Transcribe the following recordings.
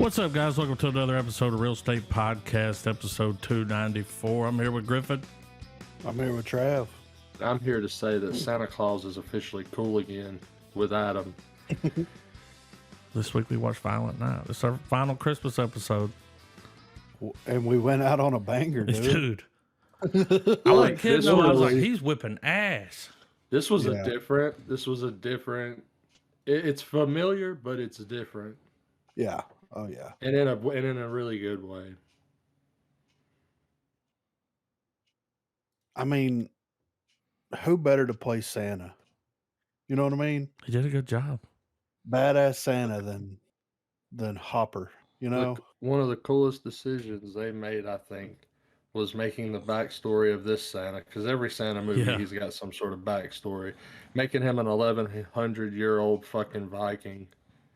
What's up, guys? Welcome to another episode of Real Estate Podcast, episode 294. I'm here with Griffin. I'm here with Trav. I'm here to say that Santa Claus is officially cool again with Adam. This week we watched Violent Night. It's our final Christmas episode. And we went out on a banger, dude. I wasn't kidding though. I was like, he's whipping ass. This was a different, it's familiar, but it's different. Yeah. Oh, yeah. And in a really good way. I mean, who better to play Santa? You know what I mean? He did a good job. Badass Santa than Hopper, you know? One of the coolest decisions they made, I think, was making the backstory of this Santa, because every Santa movie, he's got some sort of backstory. Making him an 1,100-year-old fucking Viking.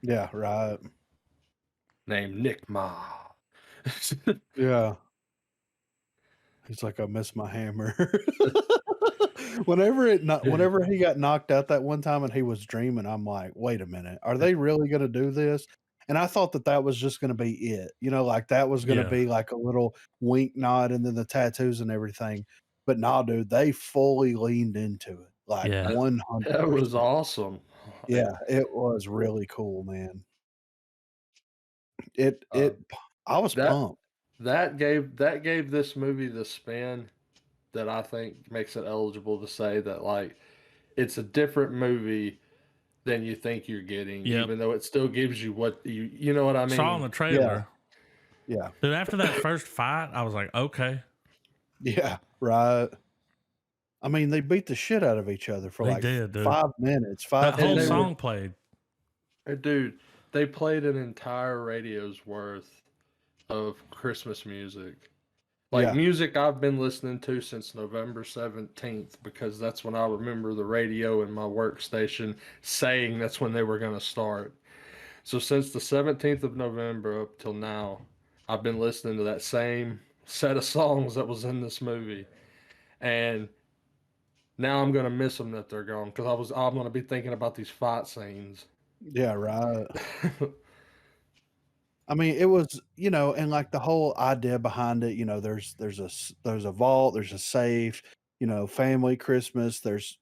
Yeah, right. Named Nick Ma. Yeah. He's like, I miss my hammer. Whenever he got knocked out that one time and he was dreaming, I'm like, wait a minute, are they really going to do this? And I thought that was just going to be it, you know, like that was going to be like a little wink nod and then the tattoos and everything. But nah, dude, they fully leaned into it, like 100%. That was awesome. Yeah, it was really cool, man. I was pumped. That gave this movie the spin that I think makes it eligible to say that, like, it's a different movie than you think you're getting, even though it still gives you what you know what I mean? Saw in the trailer. Yeah. Dude, after that first fight, I was like, okay. Yeah, right. I mean, they beat the shit out of each other for 5 minutes. That whole song played. Dude, they played an entire radio's worth of Christmas music. Music I've been listening to since November 17th, because that's when I remember the radio in my workstation saying that's when they were going to start. So since the 17th of November up till now, I've been listening to that same set of songs that was in this movie. And now I'm going to miss them that they're gone, because I'm going to be thinking about these fight scenes. Yeah, right. I mean, it was, you know, and like the whole idea behind it, you know, there's a vault, there's a safe, you know, family Christmas, there's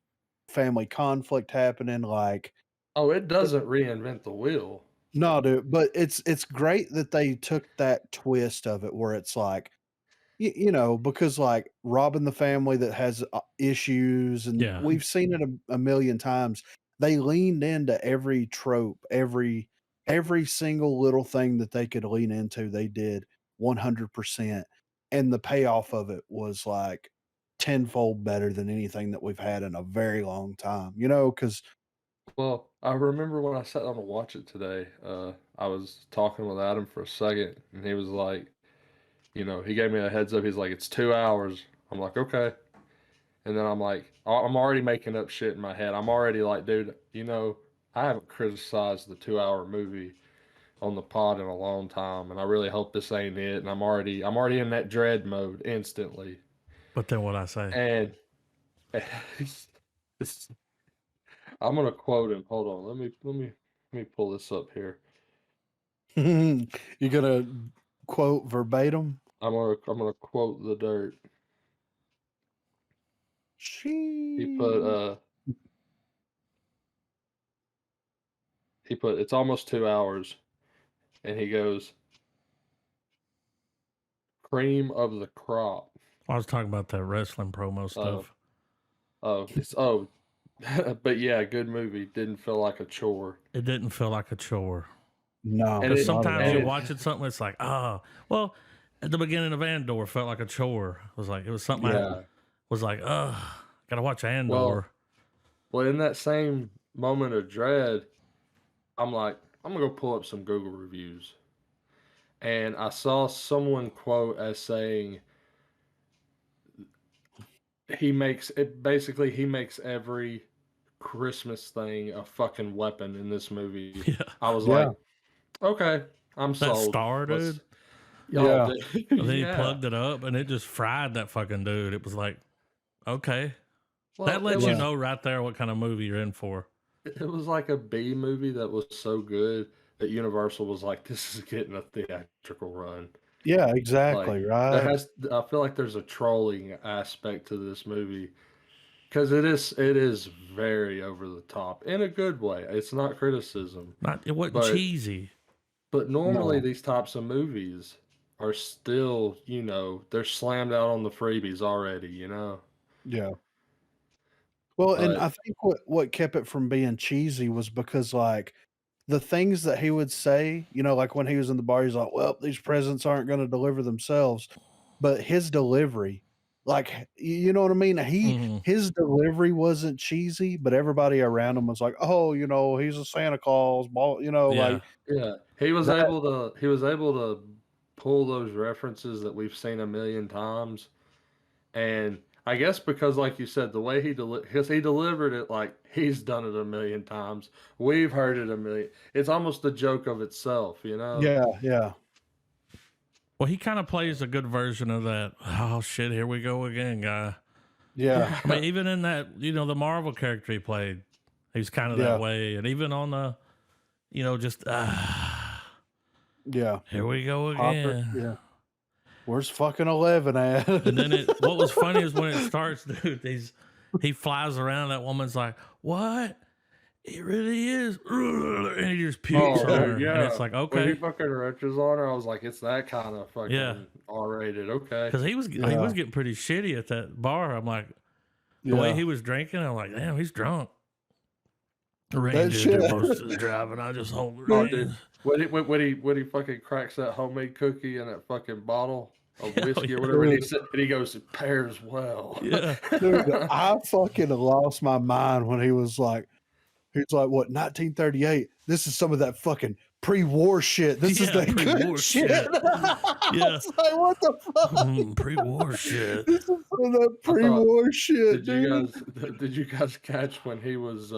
family conflict happening. Like, oh, it doesn't reinvent the wheel. No, dude, but it's great that they took that twist of it where it's like, you know, because like robbing the family that has issues, and we've seen it a million times. They leaned into every trope, every single little thing that they could lean into, they did 100%. And the payoff of it was like tenfold better than anything that we've had in a very long time, you know, because. Well, I remember when I sat down to watch it today, I was talking with Adam for a second, and he was like, you know, he gave me a heads up. He's like, it's 2 hours. I'm like, okay. And then I'm like, I'm already making up shit in my head. I'm already like, dude, you know, I haven't criticized the 2-hour movie on the pod in a long time, and I really hope this ain't it. And I'm already in that dread mode instantly. But then what I say? And I'm gonna quote him. Hold on, let me pull this up here. You're gonna quote verbatim? I'm gonna quote the dirt. He put it's almost 2 hours, and he goes, cream of the crop. I was talking about that wrestling promo stuff. But yeah, good movie. Didn't feel like a chore. It didn't feel like a chore. No. Because sometimes you're watching something, it's like, oh, well, at the beginning of Andor felt like a chore. It was something I was like, gotta watch Andor. Well, in that same moment of dread, I'm like, I'm gonna go pull up some Google reviews. And I saw someone quote as saying, he makes every Christmas thing a fucking weapon in this movie. Yeah. I was like, okay, I'm sold. That star, dude. Yeah. And then he plugged it up and it just fried that fucking dude. It was like, okay. Well, that lets you know right there what kind of movie you're in for. It was like a B movie that was so good that Universal was like, this is getting a theatrical run. Yeah, exactly, Like, right? I feel like there's a trolling aspect to this movie because it is very over the top in a good way. It's not criticism, It wasn't but cheesy. normally No. these types of movies are still, they're slammed out on the freebies already, Yeah. Well, and But I think what kept it from being cheesy was because, like, the things that he would say, like when he was in the bar, he's like, "Well, these presents aren't gonna deliver themselves." But his delivery, like, you know what I mean? His delivery wasn't cheesy, but everybody around him was like, "Oh, he's a Santa Claus," Yeah. like yeah, he was that. able to pull those references that we've seen a million times. And I guess because, like you said, the way because he delivered it like he's done it a million times. We've heard it a million. It's almost a joke of itself, Yeah, yeah. Well, he kind of plays a good version of that. Oh shit, here we go again, guy. Yeah, I mean, even in that, the Marvel character he played, he's kind of that yeah, way. And even on the, just yeah. here we go Hopper, again. yeah. Where's fucking 11 at? And then what was funny is when it starts, dude, he flies around. That woman's like, "What? It really is," and he just pukes Oh, on dude, her, and it's yeah. like, When he okay, fucking retches on her, I was like, it's that kind of yeah, fucking R-rated. Okay. because he was Yeah, getting pretty shitty at that bar. I'm like, the way yeah. he was drinking, I'm like, damn, he's drunk. The That reindeers shit. are supposed to drive, and I just hold the Oh, reins. dude, when he fucking cracks that homemade cookie in that fucking bottle of whiskey or whatever, and he goes, it pairs well. Yeah. Dude, I fucking lost my mind when he's like, what, 1938? This is some of that fucking pre-war shit. This is that pre-war good shit. shit. Yeah. Like, what the fuck? Pre-war shit. This is some of that pre-war shit, dude. Did you guys catch when he was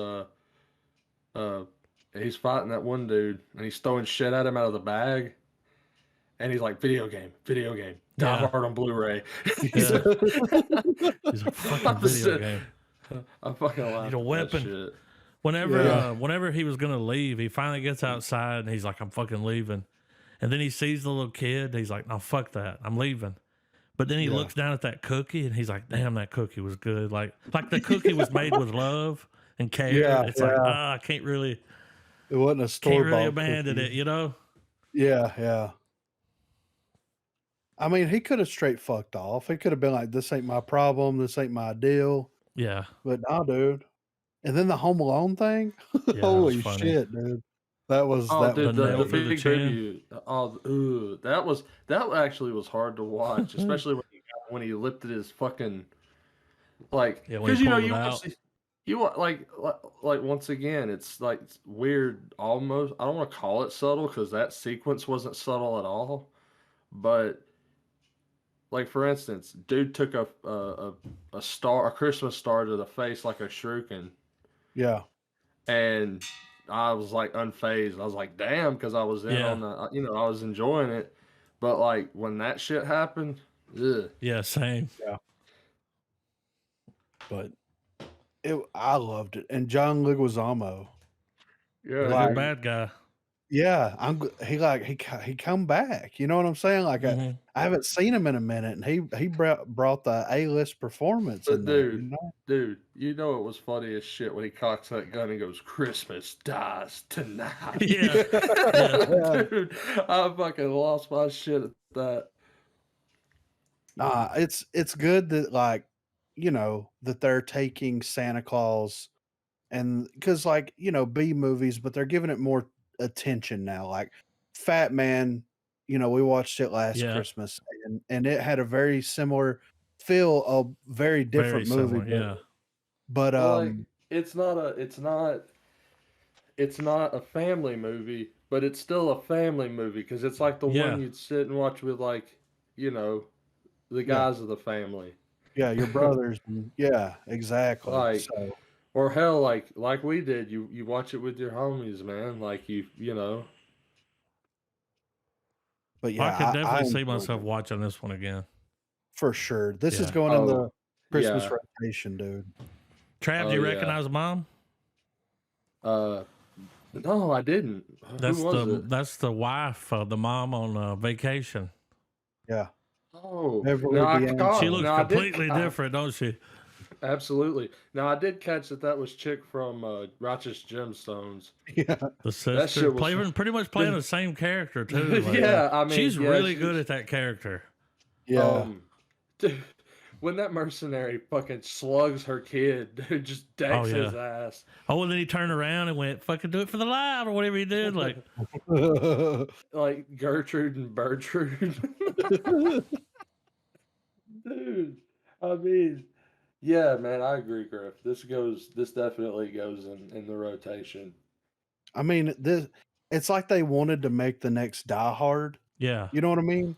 he's fighting that one dude and he's throwing shit at him out of the bag? And he's like, video game, Die Hard on Blu-ray. He's like, fucking video game. I fucking laughed. Need a weapon. Shit. Whenever he was gonna leave, he finally gets outside and he's like, I'm fucking leaving. And then he sees the little kid. He's like, no, fuck that. I'm leaving. But then he looks down at that cookie and he's like, damn, that cookie was good. Like the cookie was made with love and care. Yeah, it's like, I can't really. It wasn't a store-bought Can't really abandon cookie. it, Yeah, yeah. I mean, he could have straight fucked off. He could have been like, this ain't my problem. This ain't my deal. Yeah. But nah, dude. And then the Home Alone thing. Yeah, Holy shit, dude. That was dude, nail the through the big chin. tribute. That actually was hard to watch, especially when he lifted his fucking because you want like once again it's like weird almost. I don't want to call it subtle because that sequence wasn't subtle at all, but like for instance, dude took a Christmas star to the face like a shuriken. Yeah. And I was like unfazed. I was like, damn, because I was in on the, I was enjoying it. But like when that shit happened, ugh. Yeah, same. Yeah. But I loved it. And John Leguizamo. Yeah, like, bad guy. Yeah, he come back. You know what I'm saying? Like I haven't seen him in a minute, and he brought the A-list performance in there. Dude, it was funny as shit when he cocks that gun and goes, "Christmas dies tonight." Yeah. Dude, I fucking lost my shit at that. It's good that that they're taking Santa Claus, and because B movies, but they're giving it more attention now. Like Fat Man, we watched it last Christmas, and it had a very similar feel, a very different movie. Similar, but it's not a family movie, but it's still a family movie because it's like the one you'd sit and watch with the guys of the family. Yeah, your brothers. Yeah, exactly. Or hell, like we did, you watch it with your homies, man. Like you know. But yeah, I could definitely see myself watching this one again. For sure. This is going in the Christmas rotation, dude. Trav, do you recognize Mom? No, I didn't. Who was it? That's the wife of the mom on vacation. Yeah. Oh, Beverly no, I D'Angelo. She caught. looks No, I did. completely different, don't she? Absolutely. Now I did catch that was chick from Righteous Gemstones. Yeah. The That sister shit was pretty much playing the same character too. Like, yeah. I mean, she's yeah, really good at that character. Yeah. Dude, when that mercenary fucking slugs her kid, dude, just decks his ass. Oh, and then he turned around and went, "Fucking do it for the live," or whatever he did. Like, like Gertrude and Bertrude. Dude, I mean, yeah, man, I agree, Griff. This definitely goes in the rotation. I mean, it's like they wanted to make the next Die Hard. yeah, You know what I mean?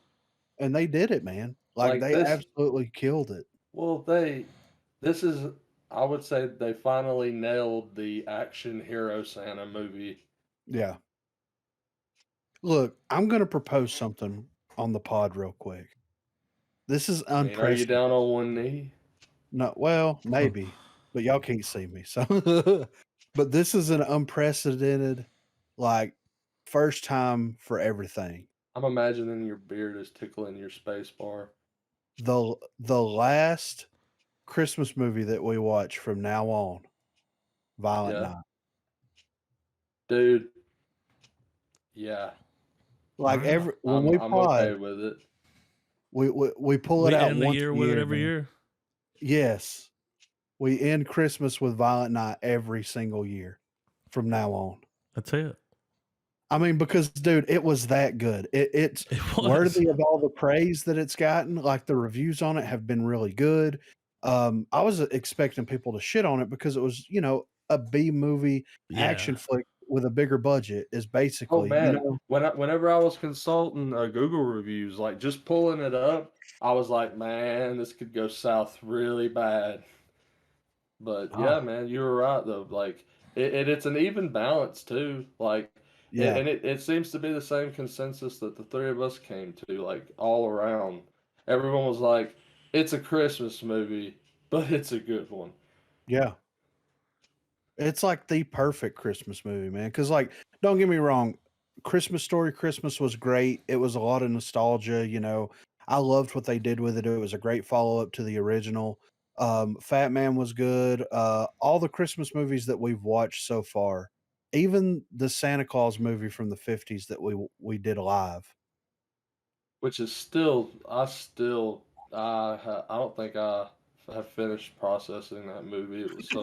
And they did it, man. Like they this, absolutely killed it. well, I would say they finally nailed the action hero Santa movie. Yeah. Look, I'm going to propose something on the pod real quick. This is unprecedented. Are you down on one knee? No, well, maybe, but y'all can't see me. So, but this is an unprecedented, like, first time for everything. I'm imagining your beard is tickling your space bar. The last Christmas movie that we watch from now on, Violent Night. Dude. Yeah. Like when we I'm pod, okay with it. We pull it out end the year with it every year. Yes, we end Christmas with Violent Night every single year from now on. That's it. I mean, because dude, it was that good. It's worthy of all the praise that it's gotten. Like the reviews on it have been really good. I was expecting people to shit on it because it was, a B movie action flick with a bigger budget is basically. Oh man, whenever I was consulting Google reviews, like just pulling it up, I was like, man, this could go south really bad. But yeah, man, you were right though. Like it's an even balance too. Like and it seems to be the same consensus that the three of us came to. Like all around, everyone was like, it's a Christmas movie, but it's a good one. Yeah. It's like the perfect Christmas movie, man. Because, like, don't get me wrong, Christmas Story Christmas was great. It was a lot of nostalgia. I loved what they did with it. It was a great follow up to the original. Fat Man was good. All the Christmas movies that we've watched so far, even the Santa Claus movie from the 50s that we did live, which is still, I don't think I have finished processing that movie. It was so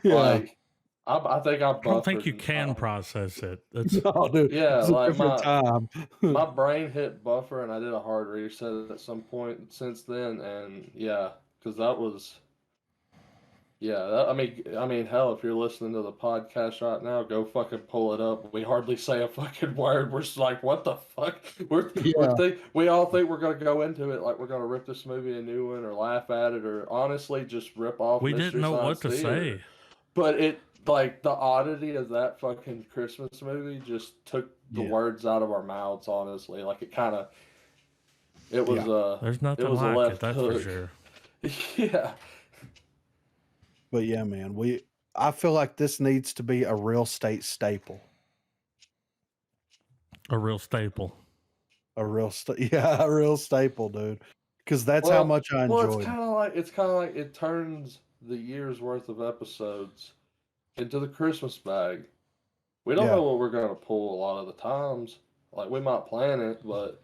like I think I don't think you can process it. No, dude. Yeah, it's like a different time. My brain hit buffer, and I did a hard reset at some point since then, and yeah, because that was. Yeah, I mean, hell, if you're listening to the podcast right now, go fucking pull it up. We hardly say a fucking word. We're just like, what the fuck? We all think we're gonna go into it like we're gonna rip this movie a new one or laugh at it or honestly just rip off. We didn't know what to say. But it like the oddity of that fucking Christmas movie just took the words out of our mouths. Honestly, like it kind of. It was There's nothing like it. That's for sure. Yeah. But yeah, man, I feel like this needs to be a real state staple. A real staple. A real staple, dude. Because that's how much I enjoy. Well, it's kind of like it turns the year's worth of episodes into the Christmas bag. We don't know what we're gonna pull a lot of the times. Like we might plan it, but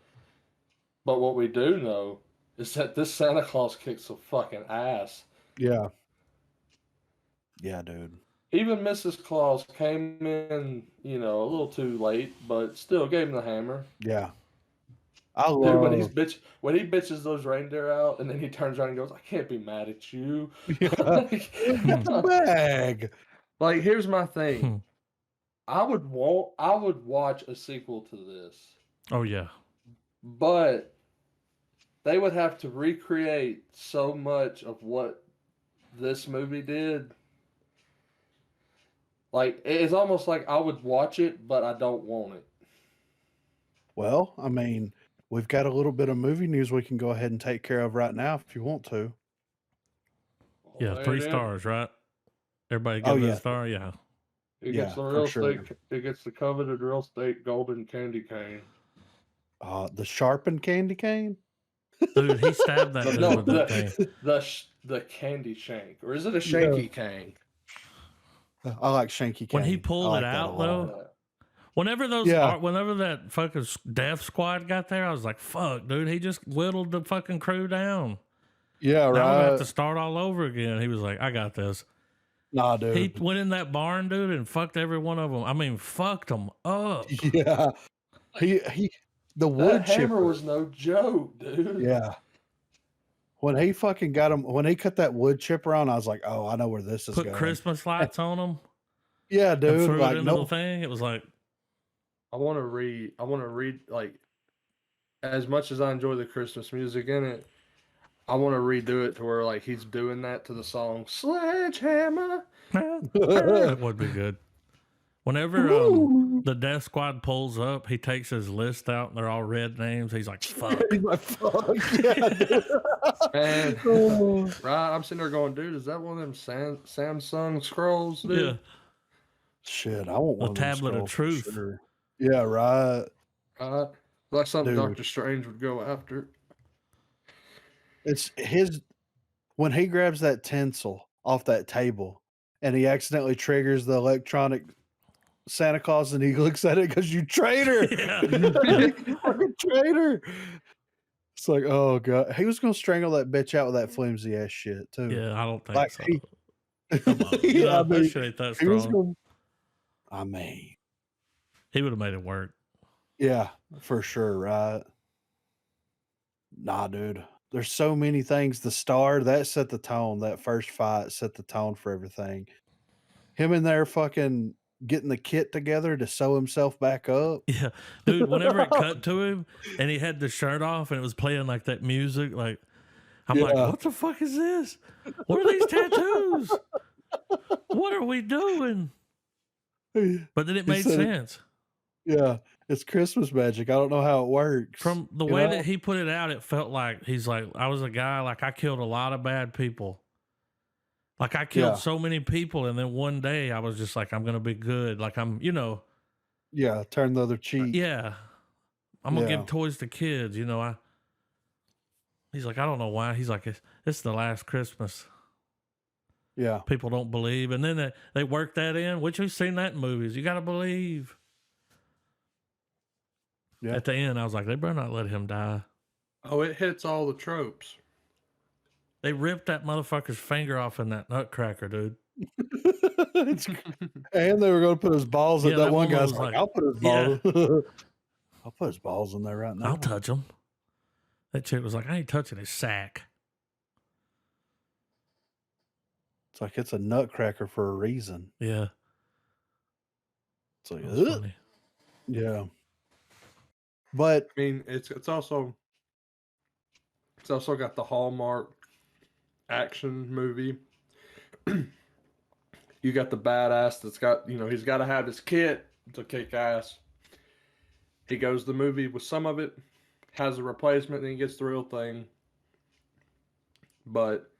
what we do know is that this Santa Claus kicks some fucking ass. Yeah. Yeah, dude. Even Mrs. Claus came in, a little too late, but still gave him the hammer. Yeah. Dude, when he bitches those reindeer out, and then he turns around and goes, "I can't be mad at you." Yeah. The bag. Like, here's my thing. I would watch a sequel to this. Oh yeah. But they would have to recreate so much of what this movie did. Like, it's almost like I would watch it, but I don't want it. Well, I mean, we've got a little bit of movie news we can go ahead and take care of right now if you want to. Yeah, 3 stars, right? Everybody give it a star, yeah. It Yeah, gets the for real sure. estate. It gets the coveted real estate golden candy cane. The sharpened candy cane. Dude, he stabbed that dude No, with that thing. the candy shank, or is it a Yeah. shanky cane? I like shanky cane. When he I pulled it like that a out, lot. though, whenever that fucking death squad got there, I was like, fuck, dude, he just whittled the fucking crew down. Yeah, Now we're gonna have right. to start all over again. He was like, I got this. Nah, He dude. went in that barn, dude, and fucked every one of them. I mean, fucked them up. Yeah. He the That wood hammer chipper. was no joke, dude. Yeah. When he fucking got him, when he cut that wood chipper on, I was like, oh, I know where this is Put going. Christmas lights on them Yeah, and dude. threw it Like, into the no. thing. It was like, I want to read, like, as much as I enjoy the Christmas music in it, I want to redo it to where, like, he's doing that to the song Sledgehammer. that would be good. Whenever the death squad pulls up, he takes his list out and they're all red names. He's like, fuck. He's like, fuck. Yeah, dude. And Oh. right, I'm sitting there going, dude, is that one of them Samsung scrolls, dude? Yeah. Shit, I want one A of them tablet of scrolls for truth. sure. Yeah, right. Like something Dude. Doctor Strange would go after. It's his when he grabs that tinsel off that table and he accidentally triggers the electronic Santa Claus and he looks at it because you traitor. Yeah. You fucking traitor. It's like, oh god. He was gonna strangle that bitch out with that flimsy ass shit too. Yeah, I don't think Like so. he, Come on. yeah, You know, I mean, that shit ain't that he was strong. gonna, I mean, He would have made it work. yeah, for sure, right? Nah, dude. There's so many things. The star that set the tone. That first fight set the tone for everything. Him in there fucking getting the kit together to sew himself back up. Yeah. Dude, whenever it cut to him and he had the shirt off and it was playing like that music, like, I'm like, Yeah. what the fuck is this? What are these tattoos? What are we doing? But then it He made said- sense. Yeah, it's Christmas magic. I don't know how it works. From the you way know? that he put it out, it felt like he's like, I was a guy, like I killed a lot of bad people. Like I killed Yeah. so many people, and then one day I was just like, I'm gonna be good. Like I'm, Yeah, turn the other cheek. yeah, I'm gonna Yeah. give toys to kids. He's like, I don't know why. He's like, it's the last Christmas. Yeah. People don't believe, and then they work that in, which we've seen that in movies. You got to believe. Yeah. At the end, I was like, they better not let him die. Oh, it hits all the tropes. They ripped that motherfucker's finger off in that nutcracker, dude. And they were going to put his balls in. Yeah, that that one woman guy's was like, like, I'll put his yeah. balls. I'll put his balls in there right now. I'll touch him. That chick was like, I ain't touching his sack. It's like it's a nutcracker for a reason. Yeah. It's like, That was funny. yeah. But I mean, it's also got the Hallmark action movie. You got the badass that's got, he's got to have his kit to kick ass. He goes to the movie with some of it, has a replacement, and he gets the real thing. But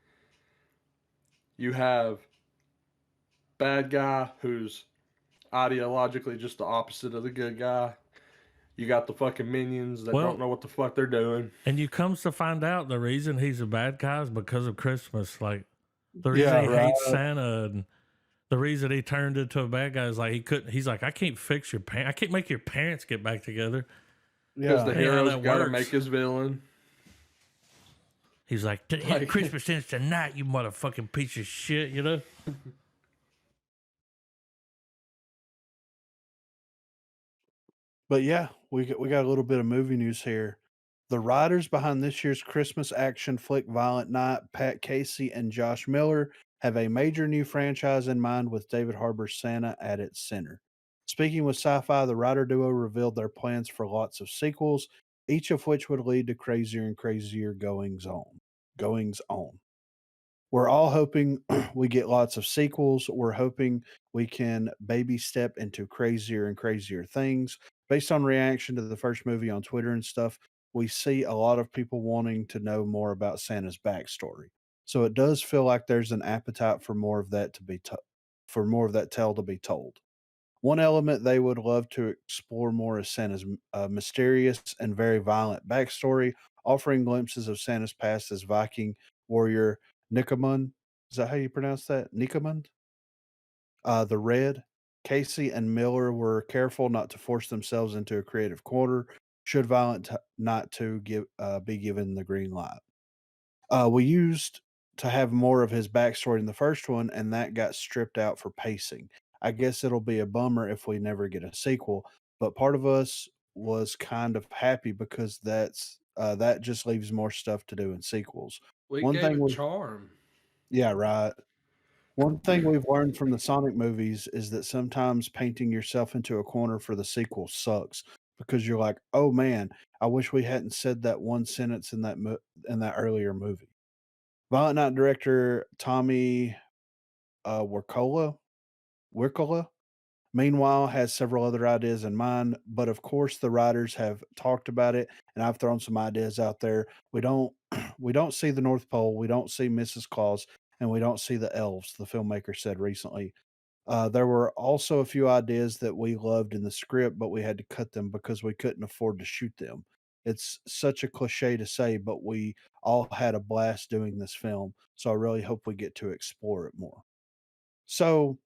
you have bad guy who's ideologically just the opposite of the good guy. You got the fucking minions that don't know what the fuck they're doing. And you comes to find out the reason he's a bad guy is because of Christmas. Like the reason he hates Santa and the reason he turned into a bad guy is like he's like, I can't fix your parents. I can't make your parents get back together. Because the hero's got to works. make his villain. He's like, Christmas ends tonight, you motherfucking piece of shit, But yeah, we got a little bit of movie news here. The writers behind this year's Christmas action flick Violent Night, Pat Casey and Josh Miller, have a major new franchise in mind with David Harbour's Santa at its center. Speaking with Sci-Fi, the writer duo revealed their plans for lots of sequels, each of which would lead to crazier and crazier goings on. We're all hoping we get lots of sequels. We're hoping we can baby step into crazier and crazier things. Based on reaction to the first movie on Twitter and stuff, we see a lot of people wanting to know more about Santa's backstory. So it does feel like there's an appetite for more of that tale to be told. One element they would love to explore more is Santa's mysterious and very violent backstory, offering glimpses of Santa's past as Viking warrior Nicomund. Is that how you pronounce that? Nicomund? The Red. Casey and Miller were careful not to force themselves into a creative corner, should Violent not to be given the green light. We used to have more of his backstory in the first one, and that got stripped out for pacing. I guess it'll be a bummer if we never get a sequel, but part of us was kind of happy because that just leaves more stuff to do in sequels. We One gave thing it we charm. Yeah, right. One thing we've learned from the Sonic movies is that sometimes painting yourself into a corner for the sequel sucks because you're like, "Oh man, I wish we hadn't said that one sentence in in that earlier movie." Violent Night director Tommy Wirkola, Wirkola, meanwhile, has several other ideas in mind, but of course, the writers have talked about it, and I've thrown some ideas out there. We don't, we don't see the North Pole, we don't see Mrs. Claus, and we don't see the elves. The filmmaker said recently. There were also a few ideas that we loved in the script, but we had to cut them because we couldn't afford to shoot them. It's such a cliche to say, but we all had a blast doing this film, so I really hope we get to explore it more. So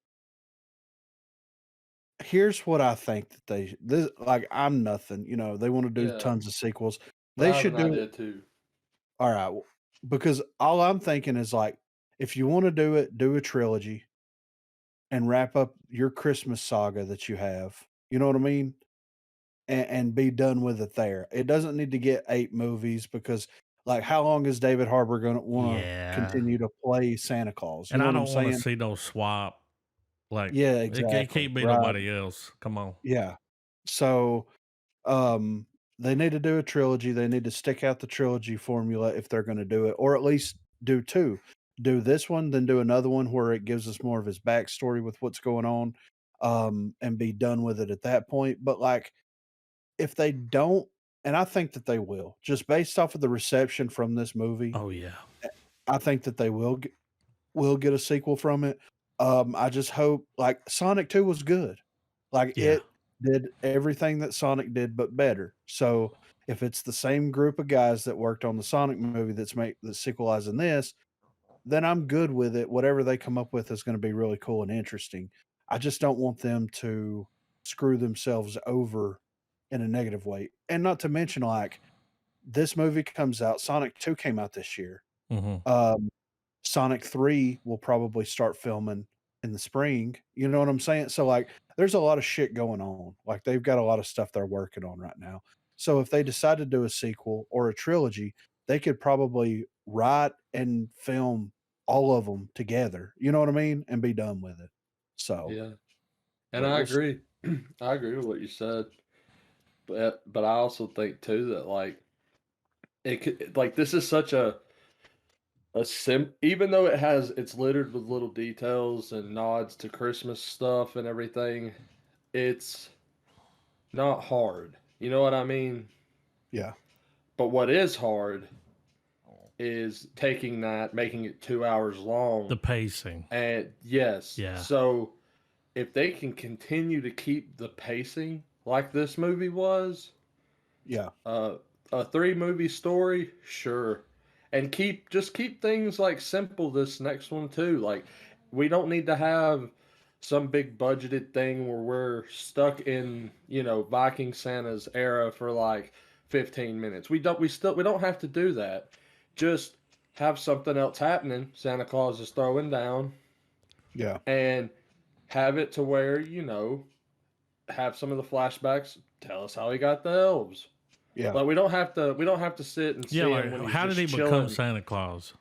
here's what I think that I'm nothing, they want to do Yeah, tons of sequels. I They have should an do idea too. all right, because all I'm thinking is like, if you want to do it, do a trilogy and wrap up your Christmas saga that you have. You know what I mean? And be done with it there. It doesn't need to get 8 movies because, like, how long is David Harbour gonna wanna Yeah. continue to play Santa Claus? You And know I what I'm don't want to saying? see no swap. Like, Yeah, it exactly, can't be right, nobody else. Come on. yeah. So, they need to do a trilogy, they need to stick out the trilogy formula if they're gonna do it, or at least do 2. Do this one, then do another one where it gives us more of his backstory with what's going on, and be done with it at that point, but, like, if they don't, and I think that they will, just based off of the reception from this movie, Oh, yeah. I think that they will get a sequel from it. I just hope like Sonic 2 was good. Like Yeah. it did everything that Sonic did, but better. So if it's the same group of guys that worked on the Sonic movie that's sequelizing this, then I'm good with it. Whatever they come up with is going to be really cool and interesting. I just don't want them to screw themselves over in a negative way. And not to mention, like, this movie comes out, Sonic 2 came out this year. Mhm. Um, Sonic 3 will probably start filming in the spring. You know what I'm saying? So, like, there's a lot of shit going on. Like, they've got a lot of stuff they're working on right now. So, if they decide to do a sequel or a trilogy, they could probably write and film all of them together. You know what I mean? And be done with it. So, Yeah, and but I we'll see. agree. I agree with what you said, but I also think too that like it could like this is such a sim even though it's littered with little details and nods to Christmas stuff and everything, it's not hard. You know what I mean? Yeah. But what is hard is taking that, making it 2 hours The long, pacing. and yes, Yeah. so if they can continue to keep the pacing like this movie was, Yeah. uh, a 3 movie story, sure, and keep things like simple. This next one too, like we don't need to have some big budgeted thing where we're stuck in Viking Santa's era for like 15 minutes. We don't have to do that. Just have something else happening. Santa Claus is throwing down, Yeah. and have it to where have some of the flashbacks tell us how he got the elves. Yeah. Like we don't have to sit and Yeah, see like, him when he's how did he just become chilling. Santa Claus?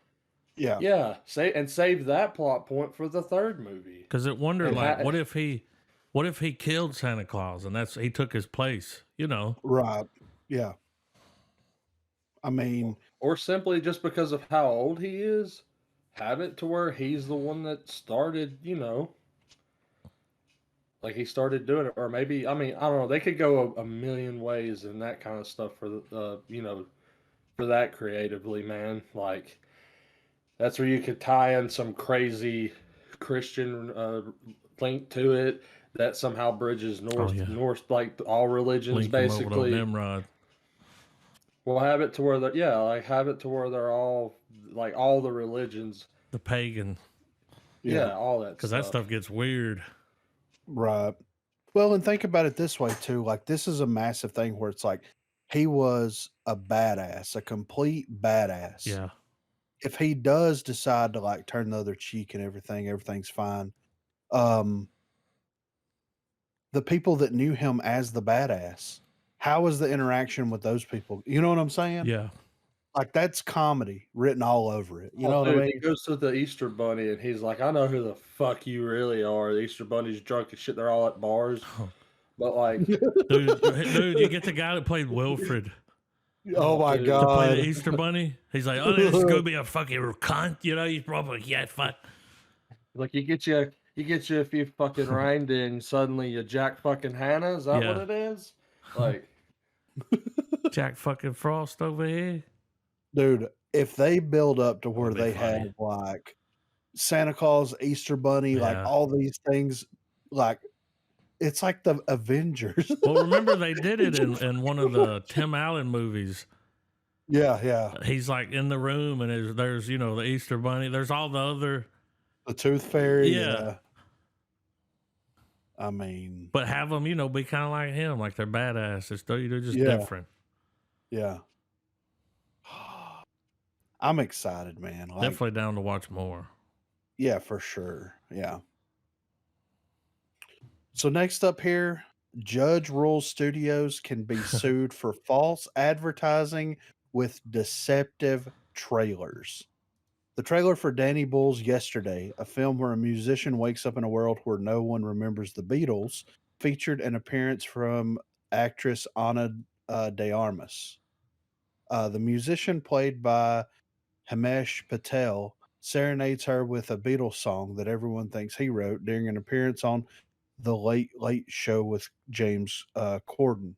Yeah. Yeah, save that plot point for the third movie. Because it wondered, And like, what if he killed Santa Claus and he took his place? You know? Right. Yeah. I mean, or simply just because of how old he is, have it to where he's the one that started, like he started doing it, or maybe I mean I don't know. They could go a million ways and that kind of stuff for for that creatively, man. Like that's where you could tie in some crazy Christian link to it. that somehow bridges Oh yeah, north, like all religions, link them over to basically. Nimrod. We'll have it to where have it to where they're all like all the religions, The pagan, yeah, all that because that stuff. stuff gets weird. Right. Well, and think about it this way too. Like this is a massive thing where it's like he was a badass, a complete badass. Yeah, If he does decide to like turn the other cheek and everything's fine. Um, the people that knew him as the badass, how was the interaction with those people? You know what I'm saying? yeah. Like that's comedy written all over it. You Oh, know what I dude, mean? he goes to the Easter Bunny and he's like, I know who the fuck you really are. The Easter Bunny's drunk as shit. They're all at bars. But like, dude, you get the guy that played Wilfred Oh my dude. to play the god. Easter Bunny. He's like, oh, this is gonna be a fucking cunt. You know, he's probably fuck. Like you get you a few fucking rhymed in, suddenly you Jack fucking Hannah. Is that what Yeah. it is? Like Jack fucking Frost over here. Dude, if they build up to where That'd be they funny. had like Santa Claus, Easter Bunny, like Yeah. all these things, like it's like the Avengers. Well, remember they did it in one of the Tim Allen movies. Yeah, yeah. He's like in the room and there's the Easter Bunny. There's all the other. The Tooth Fairy. Yeah. I mean, But have them, be kind of like him, like they're badasses. They're just Yeah. different. yeah. I'm excited, man. Like, Definitely down to watch more. yeah, for sure. Yeah. So next up here, Judge rules studios can be sued for false advertising with deceptive trailers. The trailer for Danny Bull's Yesterday, a film where a musician wakes up in a world where no one remembers the Beatles, featured an appearance from actress Ana de Armas. The musician, played by Himesh Patel, serenades her with a Beatles song that everyone thinks he wrote during an appearance on the Late Show with James Corden.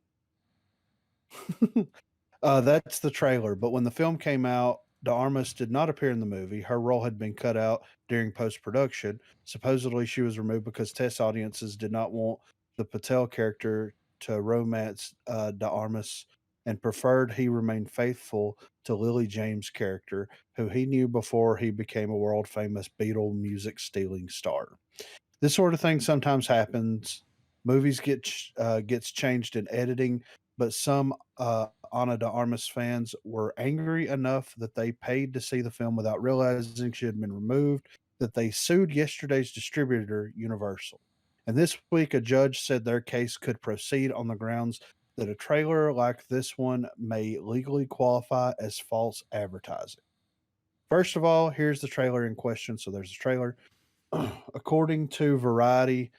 That's the trailer. But when the film came out, De Armas did not appear in the movie. Her role had been cut out during post production. Supposedly, she was removed because test audiences did not want the Patel character to romance De Armas and preferred he remain faithful to Lily James' character, who he knew before he became a world famous Beatle music stealing star. This sort of thing sometimes happens. Movies gets changed in editing, but some Ana de Armas fans were angry enough that they paid to see the film without realizing she had been removed, that they sued yesterday's distributor, Universal. And this week, a judge said their case could proceed on the grounds that a trailer like this one may legally qualify as false advertising. First of all, here's the trailer in question. So there's a trailer. According to Variety,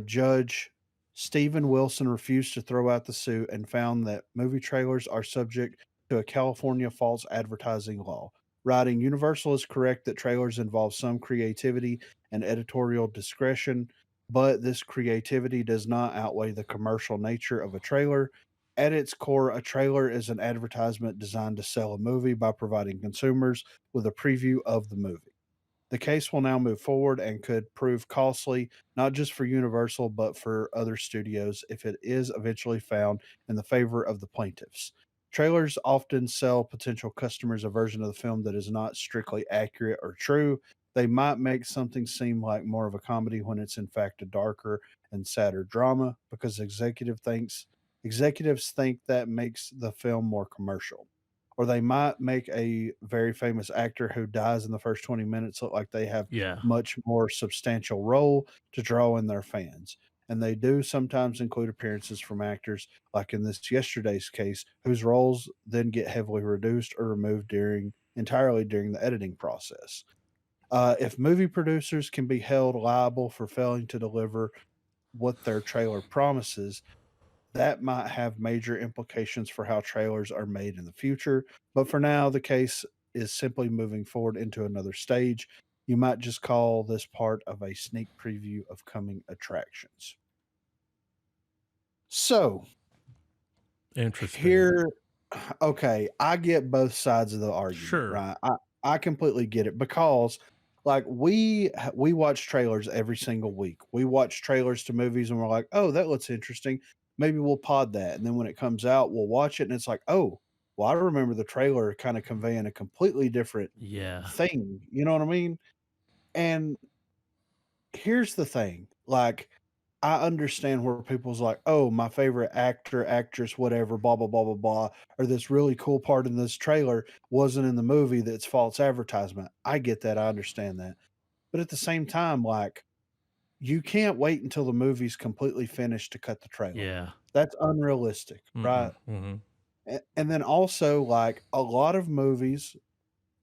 Judge Stephen Wilson refused to throw out the suit and found that movie trailers are subject to a California false advertising law. Writing, Universal is correct that trailers involve some creativity and editorial discretion, but this creativity does not outweigh the commercial nature of a trailer. At its core, a trailer is an advertisement designed to sell a movie by providing consumers with a preview of the movie. The case will now move forward and could prove costly, not just for Universal, but for other studios if it is eventually found in the favor of the plaintiffs. Trailers often sell potential customers a version of the film that is not strictly accurate or true. They might make something seem like more of a comedy when it's in fact a darker and sadder drama because executives think that makes the film more commercial. Or they might make a very famous actor who dies in the first 20 minutes look like they have Yeah. much more substantial role to draw in their fans. And they do sometimes include appearances from actors, like in this yesterday's case, whose roles then get heavily reduced or removed entirely during the editing process. If movie producers can be held liable for failing to deliver what their trailer promises, that might have major implications for how trailers are made in the future. But for now, the case is simply moving forward into another stage. You might just call this part of a sneak preview of coming attractions. So, Interesting. here, okay, I get both sides of the argument, Sure. right? I completely get it because Like we watch trailers every single week. We watch trailers to movies and we're like, "Oh, that looks interesting. Maybe we'll pod that." And then when it comes out, we'll watch it and it's like, "Oh, well, I remember the trailer kind of conveying a completely different Yeah. thing." You know what I mean? And here's the thing, like, I understand where people's like, "Oh, my favorite actor, actress, whatever, blah, blah, blah, blah, blah, or this really cool part in this trailer wasn't in the movie that's false advertisement." I get that, I understand that. But at the same time, like, you can't wait until the movie's completely finished to cut the trailer. Yeah. That's unrealistic, right? And then also, like, a lot of movies,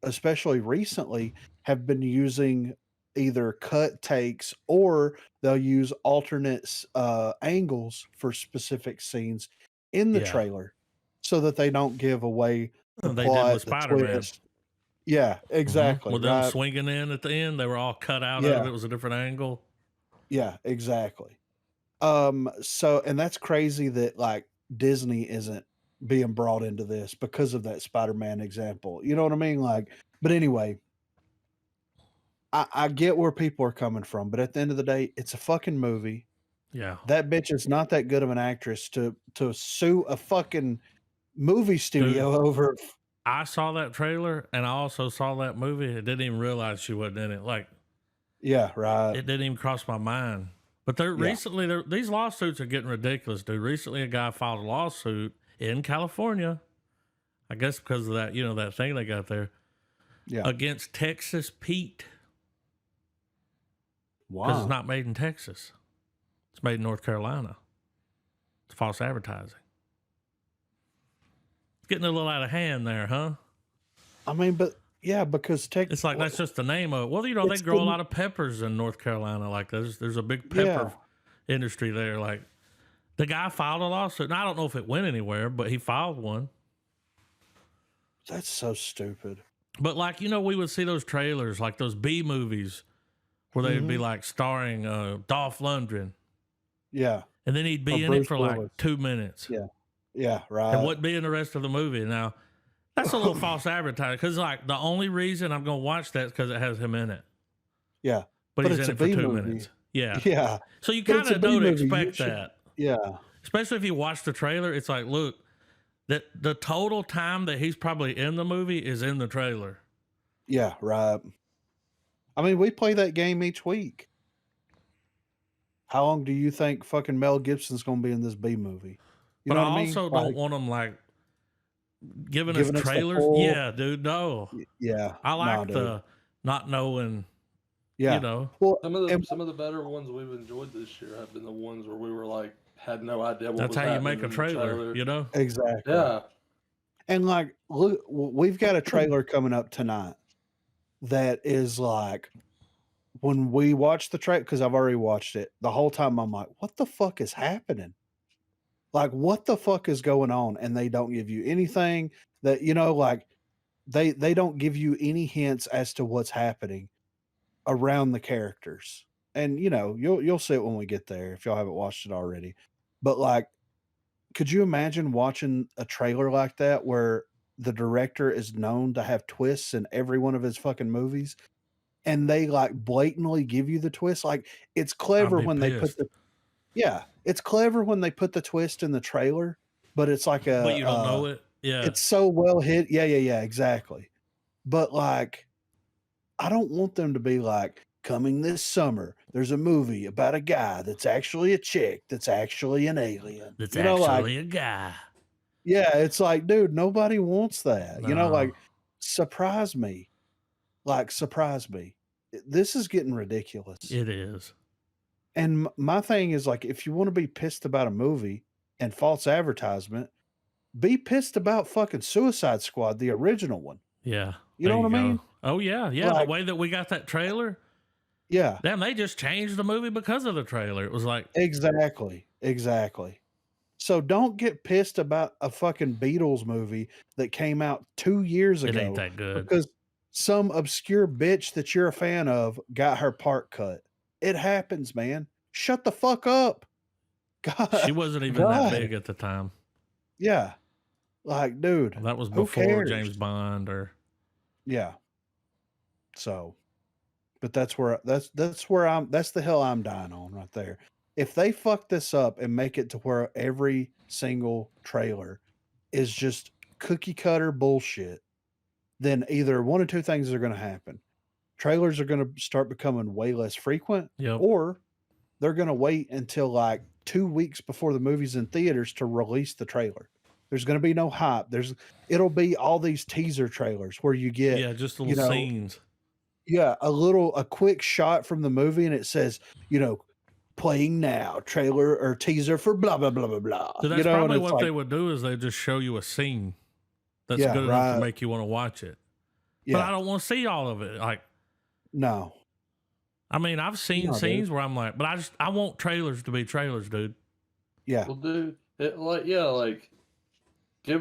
especially recently, have been using either cut takes or they'll use alternate angles for specific scenes in the Yeah. trailer so that they don't give away the They did with plot, the Spider-Man. twist. Yeah, exactly. With them Right. swinging in at the end, they were all cut out of Yeah. it. It was a different angle. Yeah, exactly. So and that's crazy that like Disney isn't being brought into this because of that Spider-Man example. You know what I mean? Like, but anyway, I get where people are coming from, but at the end of the day, it's a fucking movie. Yeah. That bitch is not that good of an actress to sue a fucking movie studio over. I saw that trailer and I also saw that movie. I didn't even realize she wasn't in it. Like, Yeah, right. it didn't even cross my mind. But recently, these lawsuits are getting ridiculous, dude. Recently, a guy filed a lawsuit in California, I guess because of that, that thing they got there, against Texas Pete. Wow. Because it's not made in Texas. It's made in North Carolina. It's false advertising. It's getting a little out of hand there, huh? I mean, but yeah, because it's like that's just the name of it. Well, they grow a lot of peppers in North Carolina. Like there's a big pepper industry there. Like the guy filed a lawsuit. And I don't know if it went anywhere, but he filed one. That's so stupid. But like, we would see those trailers, like those B movies where they would be like starring Dolph Lundgren. Yeah. And then he'd be in it for like 2 minutes. Yeah. Yeah, right. And wouldn't be in the rest of the movie. Now, that's a little false advertising because like the only reason I'm going to watch that is because it has him in it. Yeah. But he's in it for 2 minutes. Yeah. Yeah. So you kind of don't expect that. Yeah. Especially if you watch the trailer, it's like, look, that the total time that he's probably in the movie is in the trailer. Yeah, right. I mean, we play that game each week. How long do you think fucking Mel Gibson's going to be in this B movie? You know what I mean? Also don't want them like giving us trailers. Yeah, dude. No. Yeah. I like the not knowing. Yeah. Well, some of the better ones we've enjoyed this year have been the ones where we were like had no idea what that's was how you make a trailer, Exactly. Yeah. And like, look, we've got a trailer coming up tonight that is like, when we watch the trailer, because I've already watched it, the whole time I'm like, what the fuck is happening? Like, what the fuck is going on? And they don't give you anything that, like they don't give you any hints as to what's happening around the characters. And you'll see it when we get there if y'all haven't watched it already. But like, could you imagine watching a trailer like that where the director is known to have twists in every one of his fucking movies and they like blatantly give you the twist? Like, it's clever when they put it's clever when they put the twist in the trailer, but it's like but you don't know it. Yeah. It's so well hit. Yeah, exactly. But like, I don't want them to be like, coming this summer, there's a movie about a guy that's actually a chick that's actually an alien. That's actually a guy. Yeah, it's like, dude, nobody wants that. No. Like, surprise me. Like, surprise me. This is getting ridiculous. It is. And my thing is like, if you want to be pissed about a movie and false advertisement, be pissed about fucking Suicide Squad, the original one. Yeah. You know what I mean? Oh, yeah. Yeah. Like, the way that we got that trailer. Yeah. Damn, they just changed the movie because of the trailer. It was like. Exactly. So don't get pissed about a fucking Beatles movie that came out 2 years ago. It ain't that good. Because some obscure bitch that you're a fan of got her part cut. It happens, man. Shut the fuck up. God. She wasn't even that big at the time. Yeah. Like, dude. Well, that was before James Bond or. Yeah. So, But that's the hill I'm dying on right there. If they fuck this up and make it to where every single trailer is just cookie cutter bullshit, then either one or two things are going to happen. Trailers are going to start becoming way less frequent, Yep. or they're going to wait until like 2 weeks before the movie's in theaters to release the trailer. There's going to be no hype. It'll be all these teaser trailers where you get, just little scenes. Yeah, a quick shot from the movie, and it says, playing now, trailer or teaser for blah blah blah blah blah. So that's probably what they would do, is they just show you a scene that's good enough to make you want to watch it. Yeah. But I don't want to see all of it. Like, no. I mean, I've seen scenes where I'm like, but I want trailers to be trailers, dude. Yeah. Well, dude, give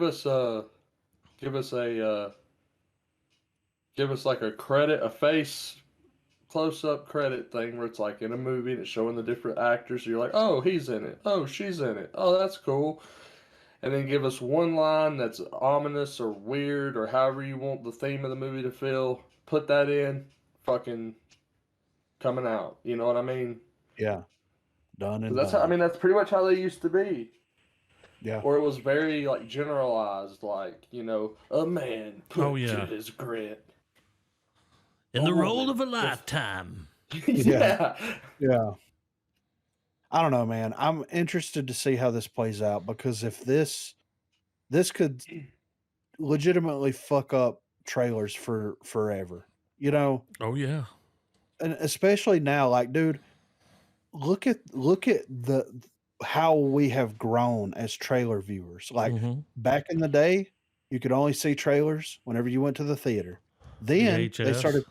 us like a face close-up credit thing where it's like in a movie and it's showing the different actors. So you're like, oh, he's in it. Oh, she's in it. Oh, that's cool. And then give us one line that's ominous or weird or however you want the theme of the movie to feel. Put that in. Fucking coming out. You know what I mean? Yeah. Done and that's done. that's pretty much how they used to be. Yeah. Or it was very like generalized, like, a man put to his grit. In the role of a lifetime. Yeah. I don't know, man. I'm interested to see how this plays out, because if this could legitimately fuck up trailers for forever, Oh yeah. And especially now, like, dude, look at how we have grown as trailer viewers. Like back in the day, you could only see trailers whenever you went to the theater. Then VHS. they started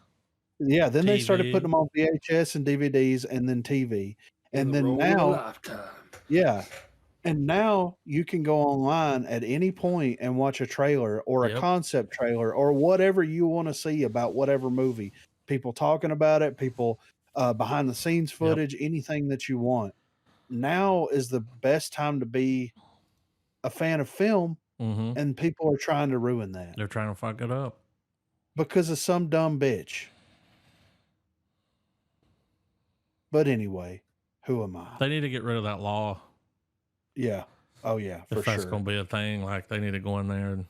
they started putting them on VHS and DVDs and then TV. And then now, and now you can go online at any point and watch a trailer or a concept trailer or whatever you want to see about whatever movie. People talking about it, people behind the scenes footage, anything that you want. Now is the best time to be a fan of film, and people are trying to ruin that. They're trying to fuck it up because of some dumb bitch. But anyway, who am I? They need to get rid of that law. Yeah. Oh yeah, for if that's going to be a thing, like they need to go in there and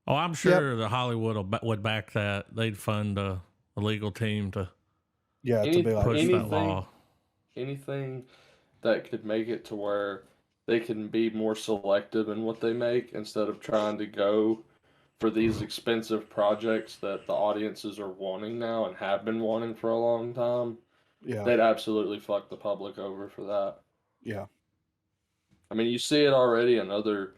Oh, I'm sure the Hollywood would back that. They'd fund a legal team to to be like push that law. Anything that could make it to where they can be more selective in what they make instead of trying to go for these expensive projects that the audiences are wanting now and have been wanting for a long time. Yeah. They'd absolutely fuck the public over for that. Yeah. I mean, you see it already in other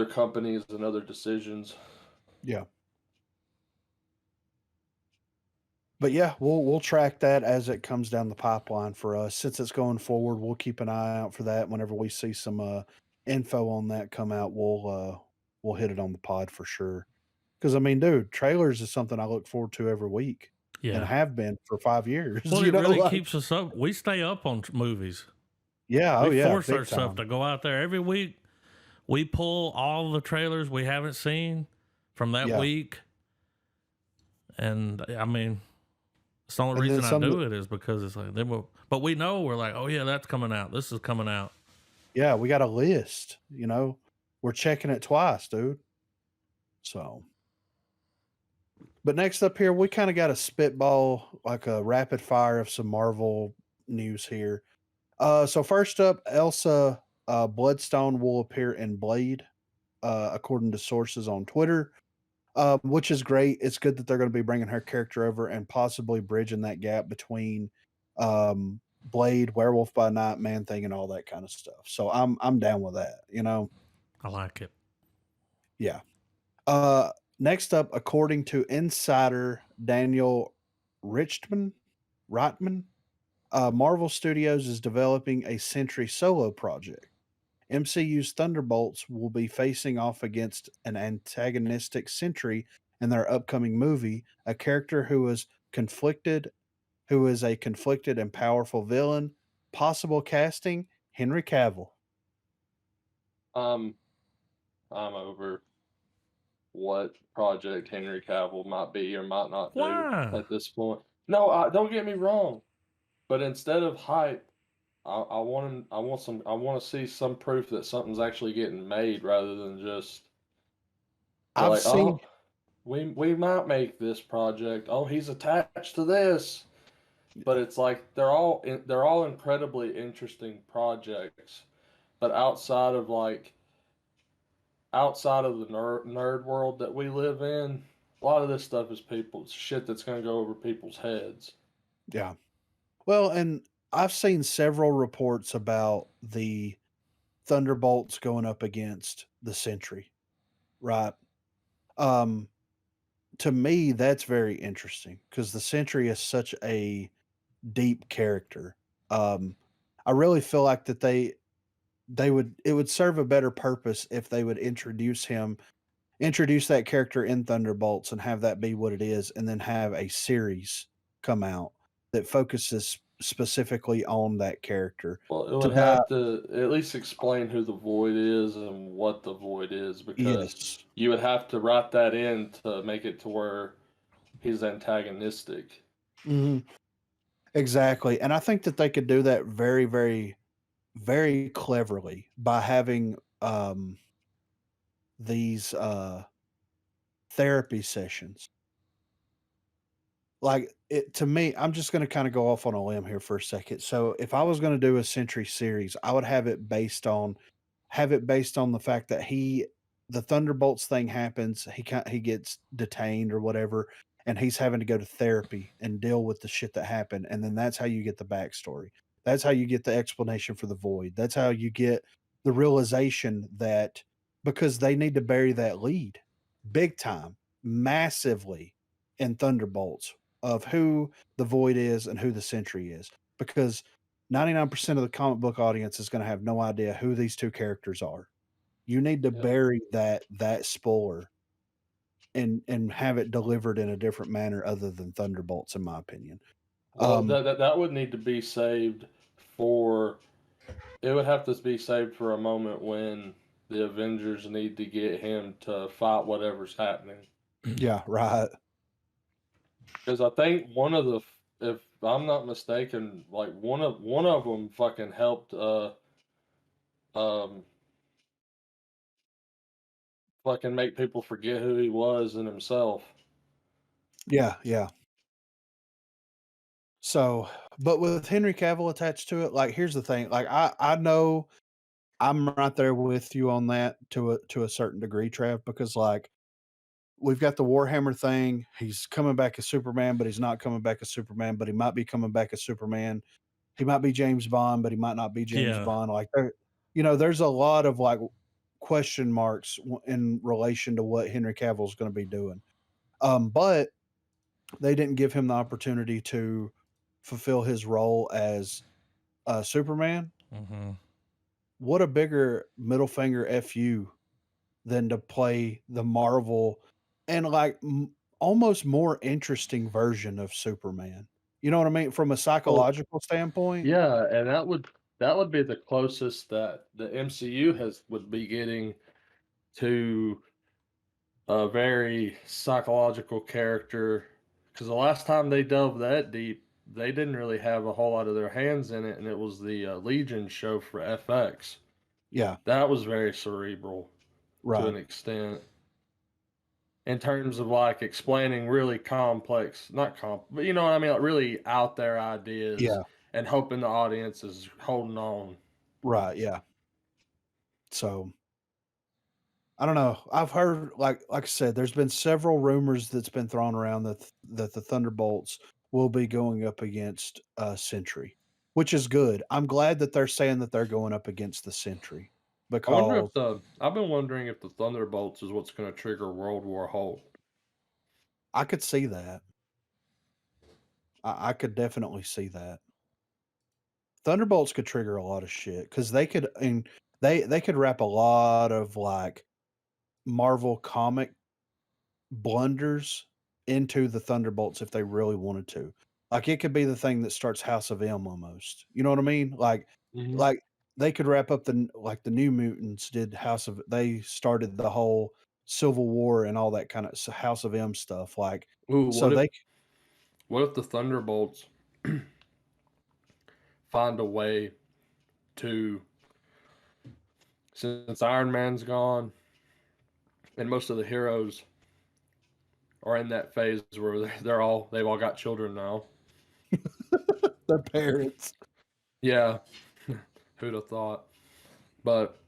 companies and other decisions. Yeah. But yeah, we'll track that as it comes down the pipeline for us. Since it's going forward, we'll keep an eye out for that. Whenever we see some info on that come out, we'll hit it on the pod for sure. Because I mean, dude, trailers is something I look forward to every week. And have been for 5 years. Well, it really keeps us up. We stay up on movies. Yeah, we force ourselves to go out there every week. We pull all the trailers we haven't seen from that week. And I mean, it's the only reason I do it is because it's like, but we know we're like, oh yeah, that's coming out. This is coming out. Yeah, we got a list, we're checking it twice, dude. So, but next up here, we kind of got a spitball, like a rapid fire of some Marvel news here. So first up, Elsa Bloodstone will appear in Blade, according to sources on Twitter, which is great. It's good that they're going to be bringing her character over and possibly bridging that gap between Blade, Werewolf by Night, Man-Thing, and all that kind of stuff. So I'm down with that. I like it. Yeah. Next up, according to insider Daniel Richtman, Marvel Studios is developing a Sentry solo project. MCU's Thunderbolts will be facing off against an antagonistic Sentry in their upcoming movie, a character who is a conflicted and powerful villain. Possible casting, Henry Cavill. I'm over what project Henry Cavill might be or might not do Why? at this point. No, don't get me wrong, but instead of hype, I want him. I want to see some proof that something's actually getting made rather than just I've like, seen oh, we might make this project. Oh, he's attached to this, but it's like they're all incredibly interesting projects, but outside of the nerd world that we live in, a lot of this stuff is people's shit that's going to go over people's heads. yeah. Well, and I've seen several reports about the Thunderbolts going up against the Sentry, right? Um, to me, that's very interesting because the Sentry is such a deep character. Um, I really feel like that they would it would serve a better purpose if they would introduce that character in Thunderbolts and have that be what it is, and then have a series come out that focuses specifically on that character. Well, it To would die, have to at least explain who the Void is and what the Void is, because yes, you would have to write that in to make it to where he's antagonistic. mhm, exactly, and I think that they could do that very, very, very cleverly by having these therapy sessions. Like it to me, I'm just going to kind of go off on a limb here for a second. So if I was going to do a Century series, I would have it based on the fact that the Thunderbolts thing happens, he gets detained or whatever, and he's having to go to therapy and deal with the shit that happened, and then that's how you get the backstory. That's how you get the explanation for the Void. That's how you get the realization that because they need to bury that lead big time, massively in Thunderbolts of who the Void is and who the Sentry is, because 99% of the comic book audience is going to have no idea who these two characters are. You need to Yep. bury that spoiler and have it delivered in a different manner other than Thunderbolts, in my opinion. Well, that would need to be saved for. It would have to be saved for a moment when the Avengers need to get him to fight whatever's happening. Yeah, right. Because I think one of the, if I'm not mistaken, like one of them fucking helped um fucking make people forget who he was and himself. Yeah, yeah. So, but with Henry Cavill attached to it, like here's the thing, like I know I'm right there with you on that to a certain degree, Trav, because like we've got the Warhammer thing. He's coming back as Superman, but he's not coming back as Superman, but he might be coming back as Superman. He might be James Bond, but he might not be James Yeah. Bond. Like there's a lot of like question marks in relation to what Henry Cavill is going to be doing. But they didn't give him the opportunity to fulfill his role as Superman. Mm-hmm. What a bigger middle finger fu than to play the Marvel and like almost more interesting version of Superman. You know what I mean? From a Well, psychological standpoint. yeah, and that would be the closest that the MCU would be getting to a very psychological character. Because the last time they delved that deep, they didn't really have a whole lot of their hands in it, and it was the Legion show for FX. Yeah. That was very cerebral to Right. an extent in terms of like explaining really complex, but you know what I mean, like really out there ideas Yeah. and hoping the audience is holding on. Right. Yeah. So I don't know. I've heard like I said, there's been several rumors that's been thrown around that the Thunderbolts will be going up against Sentry, which is good. I'm glad that they're saying that they're going up against the Sentry I wonder because if I've been wondering if the Thunderbolts is what's going to trigger World War Hulk. I could see that. I could definitely see that. Thunderbolts could trigger a lot of shit because they could wrap a lot of like Marvel comic blunders into the Thunderbolts if they really wanted to. Like it could be the thing that starts House of M almost. You know what I mean? Mm-hmm. Like they could wrap up the New Mutants did they started the whole Civil War and all that kind of House of M stuff. Like, Ooh, so what if the Thunderbolts find a way to, since Iron Man's gone and most of the heroes are in that phase where they've all got children now. their parents. Yeah, who'd have thought? But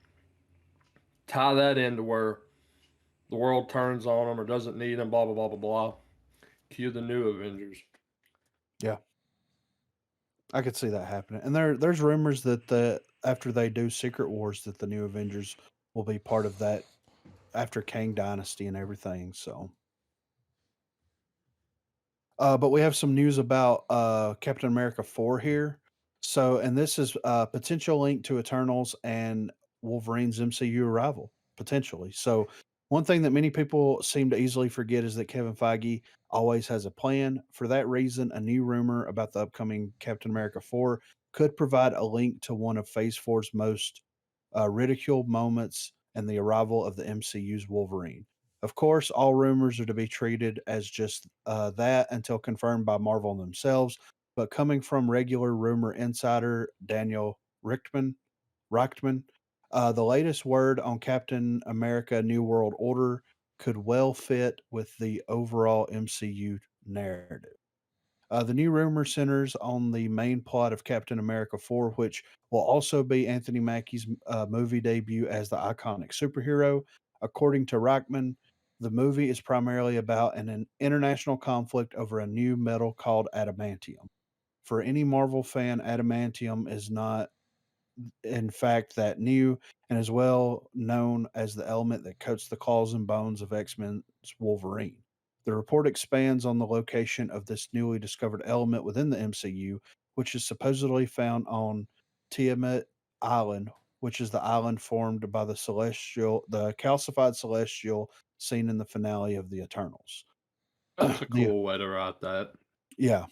tie that into where the world turns on them or doesn't need them, blah blah blah blah blah. Cue the new Avengers. Yeah, I could see that happening. And there's rumors that after they do Secret Wars, that the new Avengers will be part of that after Kang Dynasty and everything. So, but we have some news about Captain America 4 here. So, and this is a potential link to Eternals and Wolverine's MCU arrival, potentially. So, one thing that many people seem to easily forget is that Kevin Feige always has a plan. For that reason, a new rumor about the upcoming Captain America 4 could provide a link to one of Phase 4's most ridiculed moments and the arrival of the MCU's Wolverine. Of course, all rumors are to be treated as just that until confirmed by Marvel themselves. But coming from regular rumor insider Daniel Richtman, the latest word on Captain America: New World Order could well fit with the overall MCU narrative. The new rumor centers on the main plot of Captain America 4, which will also be Anthony Mackie's movie debut as the iconic superhero. According to Reichman, the movie is primarily about an international conflict over a new metal called adamantium. For any Marvel fan, adamantium is not, in fact, that new and is well known as the element that coats the claws and bones of X Men's Wolverine. The report expands on the location of this newly discovered element within the MCU, which is supposedly found on Tiamat Island, which is the island formed by the calcified celestial seen in the finale of the Eternals. That's a the cool way to write that. yeah,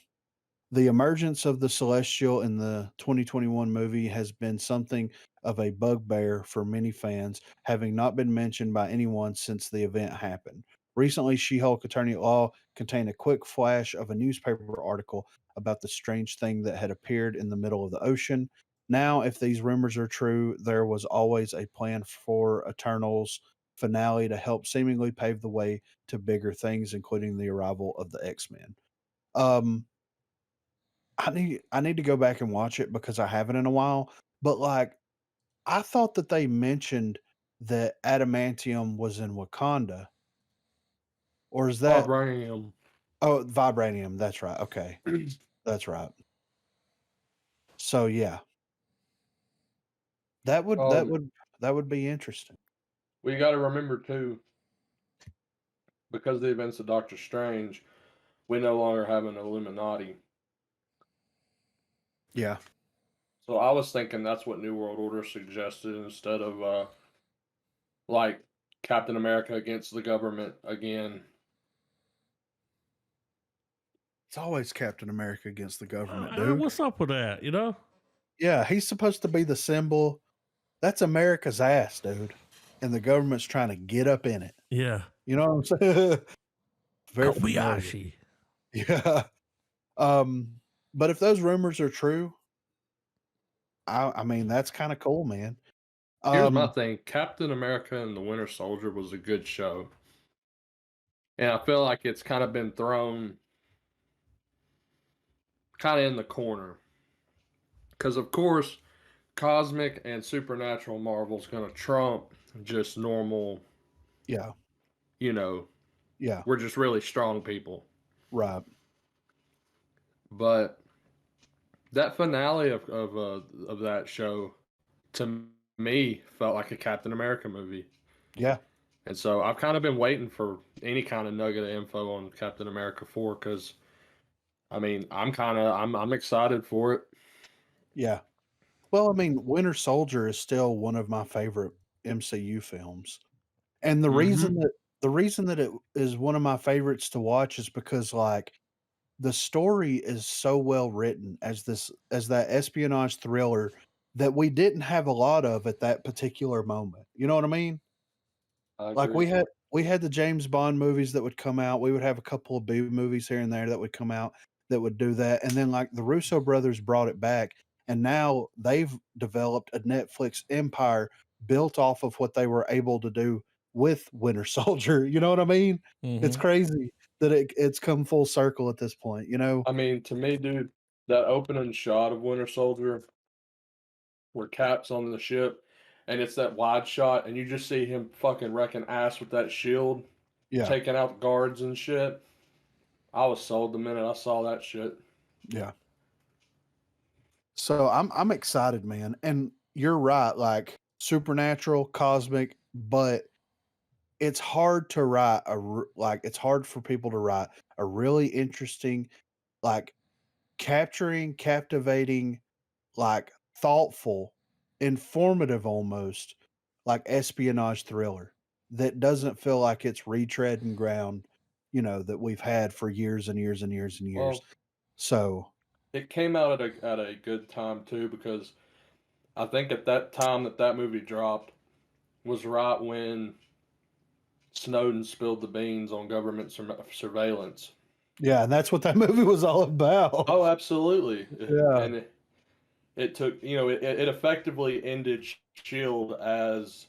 the emergence of the Celestial in the 2021 movie has been something of a bugbear for many fans, having not been mentioned by anyone since the event happened. Recently, She Hulk Attorney at Law contained a quick flash of a newspaper article about the strange thing that had appeared in the middle of the ocean. Now, if these rumors are true, there was always a plan for Eternals finale to help seemingly pave the way to bigger things, including the arrival of the X-Men. Um, I need to go back and watch it because I haven't in a while. But like, I thought that they mentioned that adamantium was in Wakanda, or is that Vibranium. vibranium? That's right. Okay, that's right. So yeah, that would that um, would that would be interesting. we got to remember too, because of the events of Doctor Strange, we no longer have an Illuminati. Yeah, So I was thinking that's what New World Order suggested instead of like Captain America against the government again. it's always Captain America against the government, dude. What's up with that? You know? Yeah, he's supposed to be the symbol. That's America's ass, dude, and the government's trying to get up in it. Yeah. You know what I'm saying? Very familiar. Kobayashi. Yeah. But if those rumors are true, I mean that's kind of cool, man. Here's my thing: Captain America and the Winter Soldier was a good show, and I feel like it's kind of been thrown kind of in the corner because, of course, cosmic and supernatural Marvel's going to trump just normal. Yeah. You know, Yeah. we're just really strong people, Right. but that finale of that show to me felt like a Captain America movie. Yeah. And so I've kind of been waiting for any kind of nugget of info on Captain America 4 because I mean I'm excited for it. Yeah. Well, I mean, Winter Soldier is still one of my favorite MCU films. And the reason that it is one of my favorites to watch is because like the story is so well written as that espionage thriller that we didn't have a lot of at that particular moment. You know what I mean? I Like agree. we had the James Bond movies that would come out. We would have a couple of B movies here and there that would come out that would do that. And then like the Russo brothers brought it back and now they've developed a Netflix empire built off of what they were able to do with Winter Soldier. You know what I mean? It's Mm-hmm. crazy that it's come full circle at this point, you know? I mean, to me, dude, that opening shot of Winter Soldier where Cap's on the ship and it's that wide shot and you just see him fucking wrecking ass with that shield, Yeah. taking out guards and shit. I was sold the minute I saw that shit. Yeah. So I'm excited, man. And you're right, like supernatural, cosmic, but it's hard to write like it's hard for people to write a really interesting, like capturing, captivating, like thoughtful, informative almost, like espionage thriller that doesn't feel like it's retreading ground, you know, that we've had for years and years and years and years. Well, So it came out at a good time too because I think at that time that that movie dropped was right when Snowden spilled the beans on government surveillance. yeah, and that's what that movie was all about. Oh, absolutely. Yeah. And it took, you know, it effectively ended Shield as,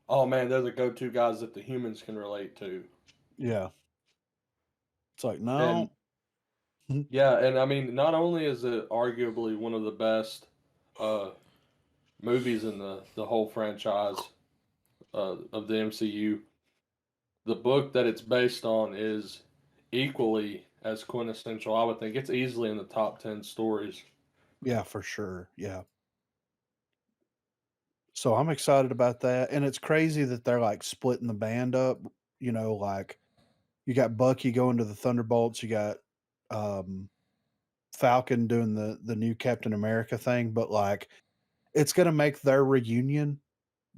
oh man, they're the go-to guys that the humans can relate to. Yeah. It's like, And no. Mhm. yeah, and I mean, not only is it arguably one of the best uh, movies in the whole franchise of the MCU, the book that it's based on is equally as quintessential. I would think it's easily in the top 10 stories. Yeah, for sure. Yeah. So I'm excited about that. And it's crazy that they're like splitting the band up, you know, like you got Bucky going to the Thunderbolts, you got um Falcon doing the new Captain America thing, but like it's gonna make their reunion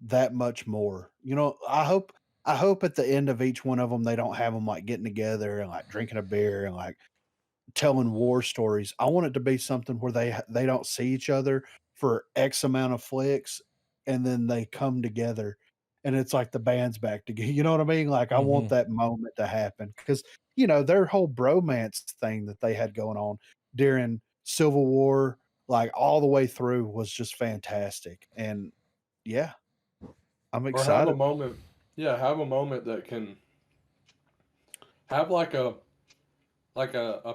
that much more. You know, I hope at the end of each one of them they don't have them like getting together and like drinking a beer and like telling war stories. I want it to be something where they don't see each other for X amount of flicks, and then they come together, and it's like the band's back together. You know what I mean? Like I want Mm-hmm. that moment to happen because you know their whole bromance thing that they had going on during Civil War, like all the way through, was just fantastic. And yeah, I'm Or have a excited. moment, yeah, have a moment that can have like a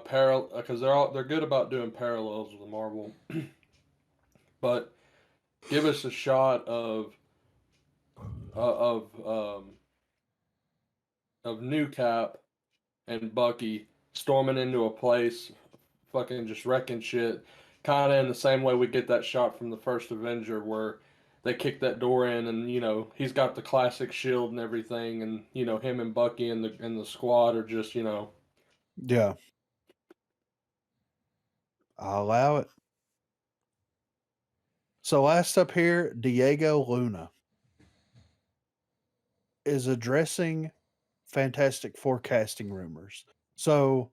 parallel because they're good about doing parallels with Marvel, but give us a shot of of New Cap and Bucky storming into a place, fucking just wrecking shit, kind of in the same way we get that shot from the first Avenger where they kick that door in and you know he's got the classic shield and everything, and you know him and Bucky and the squad are just you know. Yeah, I'll allow it. So last up here, Diego Luna is addressing Fantastic forecasting rumors. So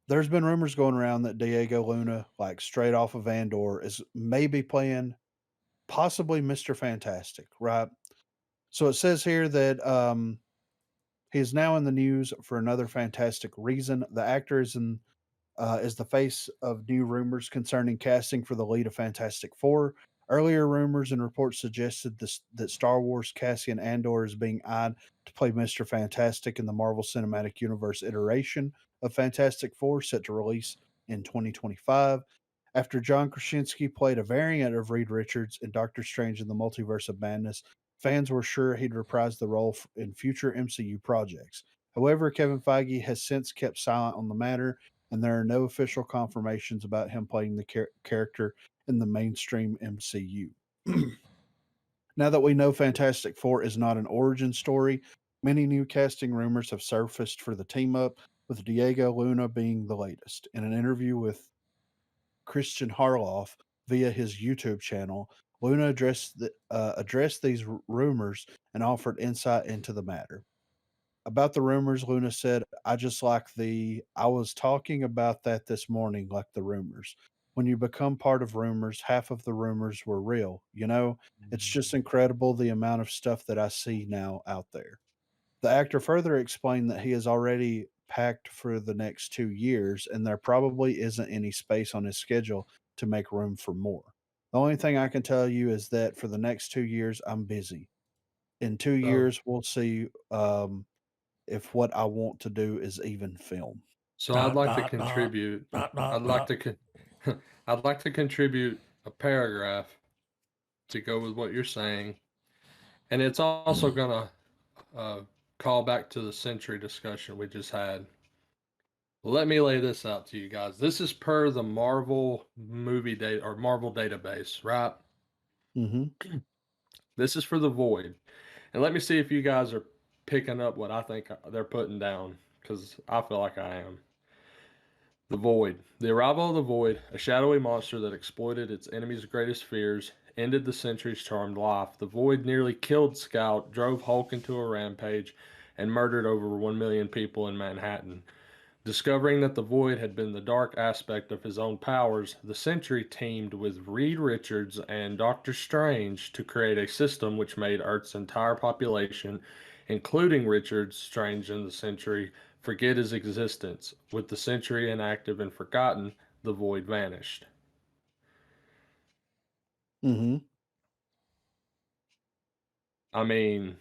there's been rumors going around that Diego Luna, like straight off of Andor, is maybe playing possibly Mr. Fantastic, right? So it says here that he is now in the news for another fantastic reason. The actor is the face of new rumors concerning casting for the lead of Fantastic Four. Earlier rumors and reports suggested that Star Wars Cassian Andor is being eyed to play Mr. Fantastic in the Marvel Cinematic Universe iteration of Fantastic Four set to release in 2025. After John Krasinski played a variant of Reed Richards in Doctor Strange in the Multiverse of Madness, fans were sure he'd reprise the role in future MCU projects. However, Kevin Feige has since kept silent on the matter, and there are no official confirmations about him playing the character in the mainstream MCU. Now that we know Fantastic Four is not an origin story, many new casting rumors have surfaced for the team up, with Diego Luna being the latest. In an interview with Christian Harloff via his YouTube channel, Luna addressed these rumors and offered insight into the matter. About the rumors, Luna said, I was talking about that this morning, like the rumors. When you become part of rumors, half of the rumors were real. You know, it's just incredible the amount of stuff that I see now out there. The actor further explained that he is already packed for the next 2 years, and there probably isn't any space on his schedule to make room for more. The only thing I can tell you is that for the next 2 years, I'm busy. In 2 So, years, we'll see, if what I want to do is even film. so I'd Dot, like to dot, dot, contribute. dot, I'd dot, like dot. to I'd like to contribute a paragraph to go with what you're saying, and it's also gonna call back to the century discussion we just had. Let me lay this out to you guys. This is per the Marvel movie data or Marvel database, right? Mhm. This is for the Void. And let me see if you guys are picking up what I think they're putting down, because I feel like I am. The Void. The arrival of the Void, a shadowy monster that exploited its enemies' greatest fears, ended the Sentry's charmed life. The Void nearly killed Scout, drove Hulk into a rampage, and murdered over 1 million people in Manhattan. Discovering that the Void had been the dark aspect of his own powers, the Sentry teamed with Reed Richards and Doctor Strange to create a system which made Earth's entire population, including Richards, Strange, and the Sentry, forget his existence. With the Sentry inactive and forgotten, the Void vanished. Mhm. I mean,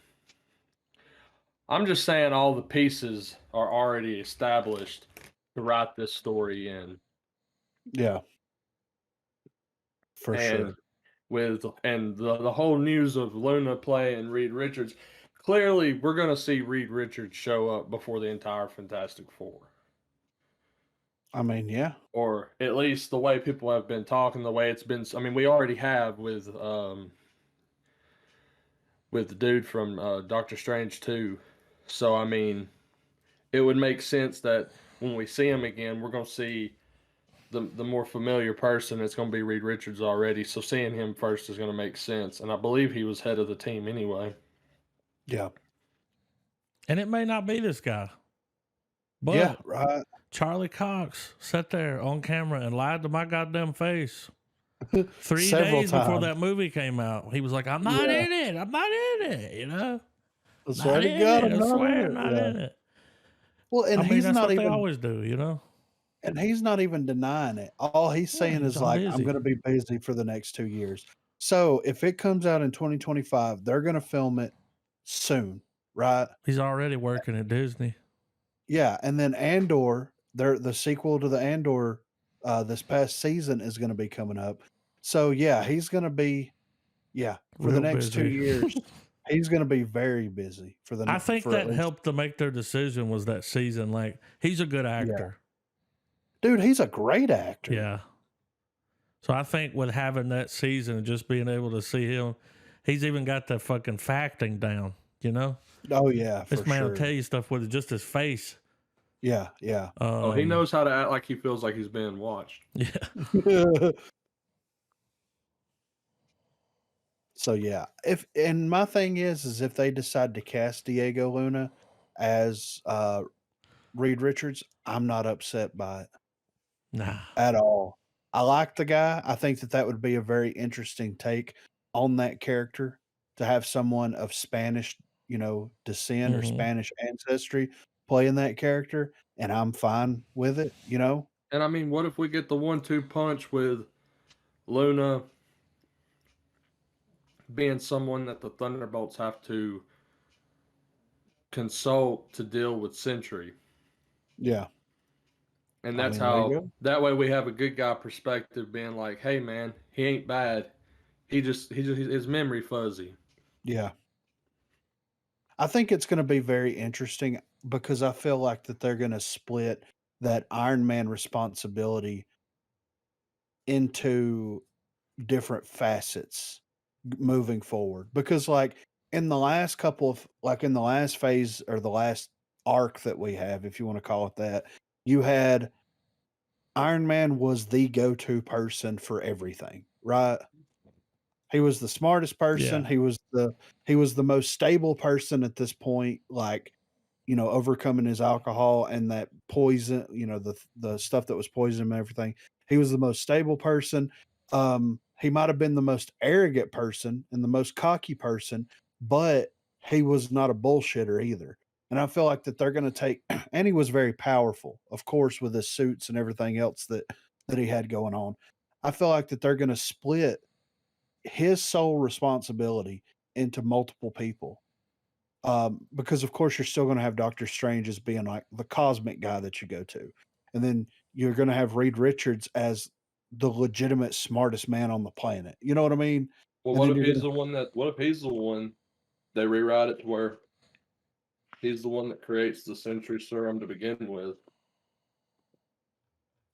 I'm just saying all the pieces are already established to write this story in. Yeah. For And sure. the whole news of Luna Play and Reed Richards, clearly we're going to see Reed Richards show up before the entire Fantastic Four. I mean, yeah. Or at least the way people have been talking, the way it's been. I mean, we already have with the dude from Doctor Strange 2. So I mean, it would make sense that when we see him again, we're going to see the more familiar person. It's going to be Reed Richards already. So seeing him first is going to make sense. And I believe he was head of the team anyway. Yeah. And it may not be this guy, Yeah, but right. Charlie Cox sat there on camera and lied to my goddamn face 3 Several days before times. that movie came out. He was like, I'm not Yeah. in it. I'm not in it, you know? I swear Not to in God, it. I'm I not in swear, it. not Yeah. in it. Well, I and mean, he's that's not what they even always do, you know? denying it. All he's Yeah, saying he's is all like, "I'm busy. gonna be busy for the next 2 years." So, if it comes out in 2025, they're gonna film it soon, right? He's already working at Disney. Yeah, and then Andor, the sequel to the Andor, this past season is gonna be coming up. So, yeah, he's gonna be for the Real next 2 busy. years, he's gonna be very busy I think for at that least. helped to make their decision was that season. Like, he's a good Yeah. actor. Dude, he's a great actor. Yeah. So I think with having that season and just being able to see him, he's even got the fucking facting down, you know? Oh, yeah, for This man will sure. tell you stuff with just his face. Yeah, yeah. Oh, he knows how to act like he feels like he's being watched. Yeah. So, yeah, and my thing is if they decide to cast Diego Luna as, Reed Richards, I'm not upset by it Nah. at all. I like the guy. I think that that would be a very interesting take on that character to have someone of Spanish, descent or Mhm. Spanish ancestry playing that character, and I'm fine with it, you know? And I mean, what if we get the 1-2 punch with Luna being someone that the Thunderbolts have to consult to deal with Sentry? Yeah. And I that's mean, there you how, go. that way we have a good guy perspective being like, hey man, he ain't bad. He just his memory fuzzy. Yeah. I think it's gonna be very interesting because I feel like that they're gonna split that Iron Man responsibility into different facets moving forward. Because, like, in the last couple of in the last phase or the last arc that we have, if you wanna call it that, you had Iron Man was the go-to person for everything, right? He was the smartest person, Yeah. he was the most stable person at this point, like, overcoming his alcohol and that poison, the stuff that was poison and everything. He was the most stable person. He might have been the most arrogant person and the most cocky person, but he was not a bullshitter either. And I feel like that they're going to take, and he was very powerful, of course, with his suits and everything else that he had going on. I feel like that they're going to split his sole responsibility into multiple people. Because of course you're still going to have Doctor Strange as being like the cosmic guy that you go to, and then you're going to have Reed Richards as the legitimate smartest man on the planet. You know what I mean? Well, And what then if you're he's gonna the one that? What if he's the one they rewrite it to where he's the one that creates the Century Serum to begin with?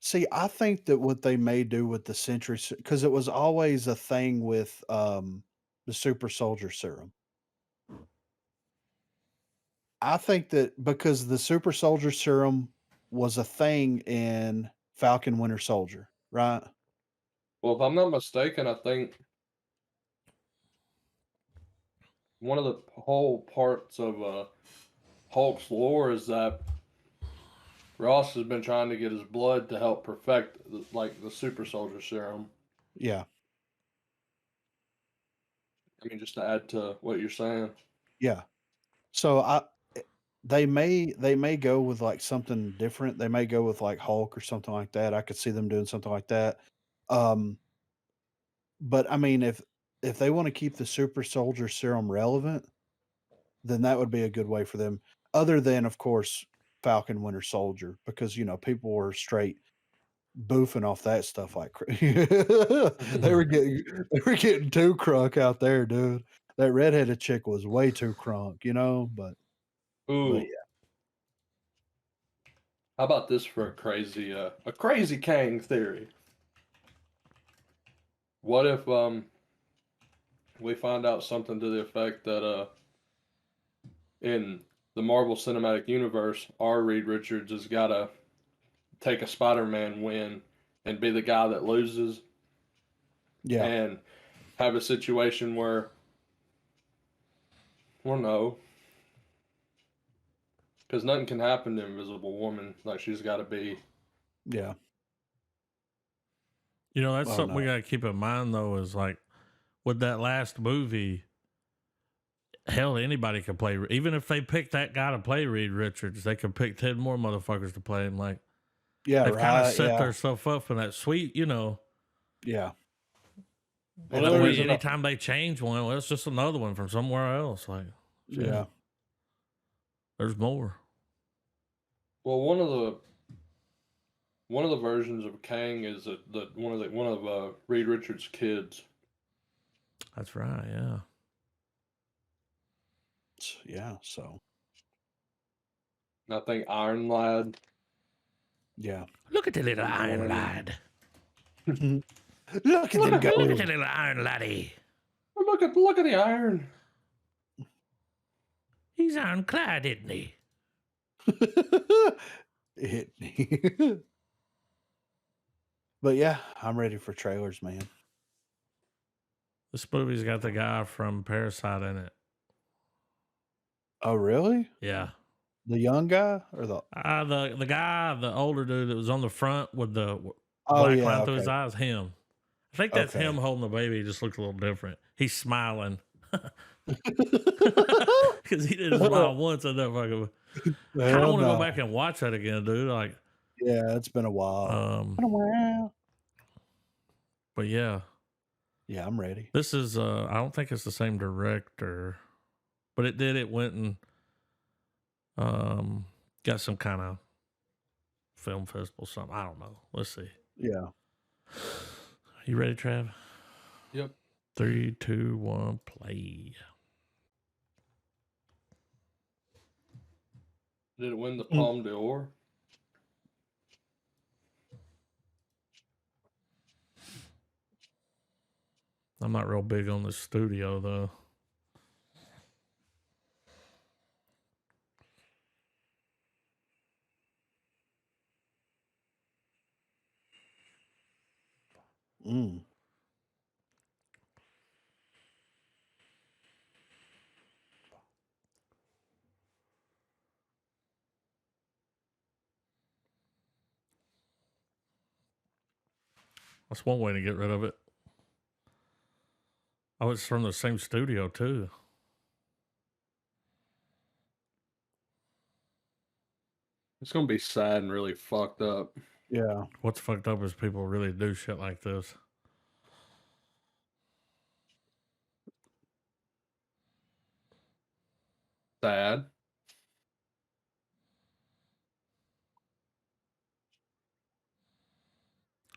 see. I think that what they may do with the Century, because it was always a thing with the Super Soldier Serum. I think that because the Super Soldier Serum was a thing in Falcon Winter Soldier, right? Well, if I'm not mistaken, I think one of the whole parts of Hulk's lore is that Ross has been trying to get his blood to help perfect like the Super Soldier Serum. Yeah. I mean, just to add to what you're saying. Yeah. So they may go with like something different. They may go with like Hulk or something like that. I could see them doing something like that. Um, but I mean, if they want to keep the Super Soldier Serum relevant, then that would be a good way for them. Other than, of course, Falcon Winter Soldier, because people were straight boofing off that stuff like they were getting too crunk out there, dude. That redheaded chick was way too crunk, but Ooh, yeah. how about this for a crazy Kang theory? What if we find out something to the effect that in the Marvel Cinematic Universe, our Reed Richards has got to take a Spider-Man win and be the guy that loses, Yeah. and have a situation where, well, no, because nothing can happen to Invisible Woman. Like, she's got to be. Yeah. That's Oh, something we no. got to keep in mind, though, is like with that last movie, hell, anybody could play. Even if they pick that guy to play Reed Richards, they could pick 10 more motherfuckers to play him. Like, Yeah, they've kind of right. set Yeah. themselves up for that sweet, Yeah. Well, And the that only way, reason anytime they change one, well, it's just another one from somewhere else. Like, shit, Yeah. there's more. well, one of the versions of Kang is one of Reed Richards' kids. That's right. Yeah. Yeah. So, And I think Iron Lad. yeah. Look at the little He's iron one. lad. Look at them go. Look at the little iron laddie. Oh, look at the iron. He's ironclad, isn't he? Hit me. But yeah, I'm ready for trailers, man. This movie's got the guy from Parasite in it. Oh, really? Yeah. The young guy or the guy, the older dude that was on the front with the Oh, black yeah, line through his okay. eyes, him. I think that's Okay. him holding the baby. He just looks a little different. He's smiling. Because he didn't smile once at that fucking. I Hell want to go no. back and watch that again, dude. Like, Yeah, it's been a while. Been a while. but yeah, Yeah, I'm ready. this is. I don't think it's the same director, but it went and got some kind of film festival, something. I don't know. Let's see. Yeah. You ready, Trav? Yep. 3, 2, 1, play. Did it win the Palme d'Or? I'm not real big on the studio, though. Mm. That's one way to get rid of it. Oh, it's from the same studio, too. It's gonna be sad and really fucked up. Yeah. What's fucked up is people really do shit like this. Sad.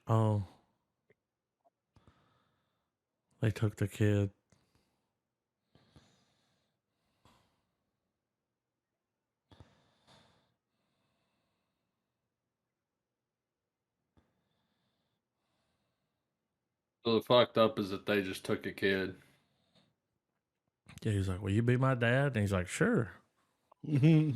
Oh. They took the kid. So the fucked up is that they just took a kid. Yeah, he's like, will you be my dad? And he's like, sure. This,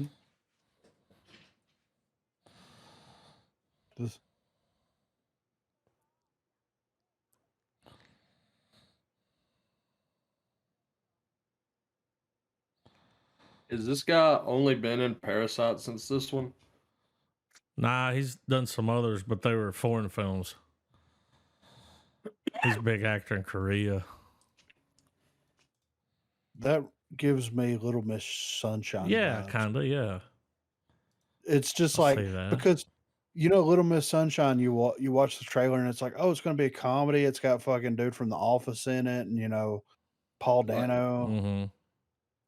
Is this guy only been in Parasite since this one? Nah, he's done some others, but they were foreign films. He's a big actor in Korea. that gives me Little Miss Sunshine. Yeah, vibes. kind of, yeah. It's just I'll like, say that. because Little Miss Sunshine, you watch the trailer and it's like, oh, it's going to be a comedy. It's got fucking dude from The Office in it, and Paul Dano. Mm-hmm.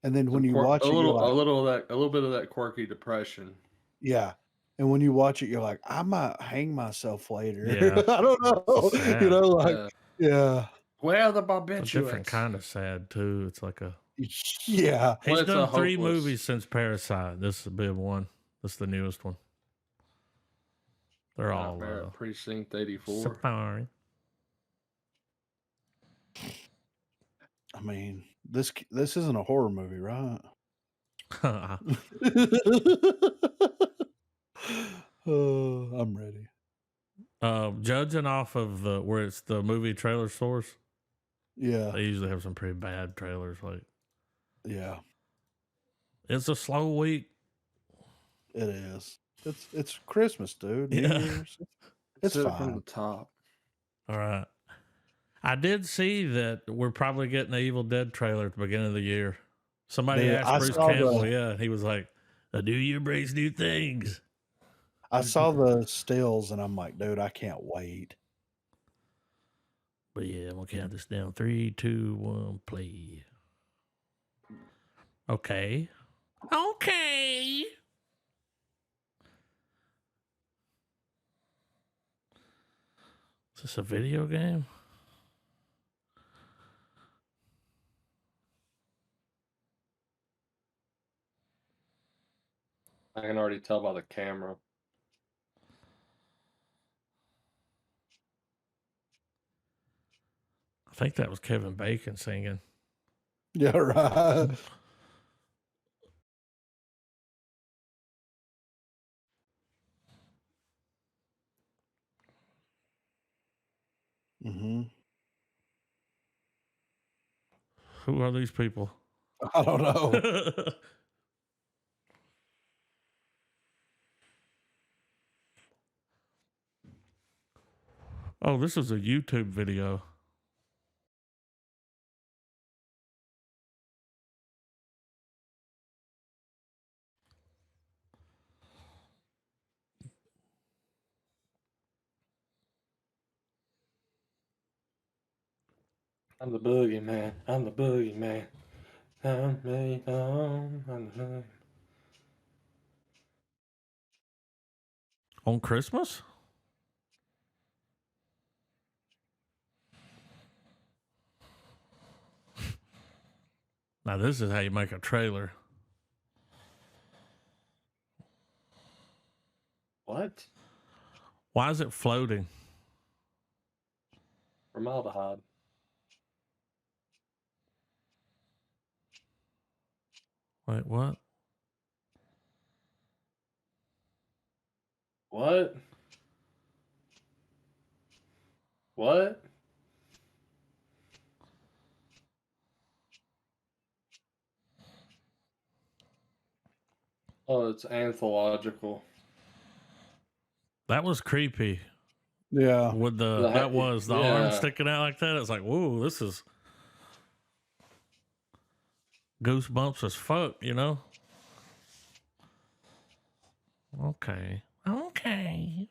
And then when a you watch it, you're like, a little bit of that quirky depression. yeah. And when you watch it, you're like, I might hang myself later. Yeah. I don't know. Sad. Yeah. Where are the It's a different barbiturates? kind of sad, too. It's like a... Yeah. He's Well, it's done a 3 hopeless- movies since Parasite. This is a big one. This is the newest one. They're all... Nightmare at Precinct 84. Safari. I mean, this isn't a horror movie, right? I'm ready. Judging off of where it's the movie trailer source, Yeah. they usually have some pretty bad trailers. Like, Yeah. it's a slow week. It is. It's Christmas, dude. New Yeah. Year's. It's Sit fine. from the top. All right. I did see that we're probably getting the Evil Dead trailer at the beginning of the year. Somebody Dude, asked I Bruce saw Campbell, the- yeah, he was like, "A new year brings new things." I saw the stills and I'm like, dude, I can't wait. But yeah, we'll count this down. 3, 2, 1, play. Okay. Okay. Is this a video game? I can already tell by the camera. I think that was Kevin Bacon singing. Yeah, right. Mm-hmm. Who are these people? I don't know. Oh, this is a YouTube video. I'm the boogeyman. I'm the boogeyman. I'm the boogeyman. On Christmas? Now, this is how you make a trailer. What? Why is it floating? Formaldehyde. Wait, what? What? What? Oh, it's anthological. That was creepy. Yeah. With the arm sticking out like that. It's like, whoa, this is goosebumps as fuck, you know? Okay. Okay.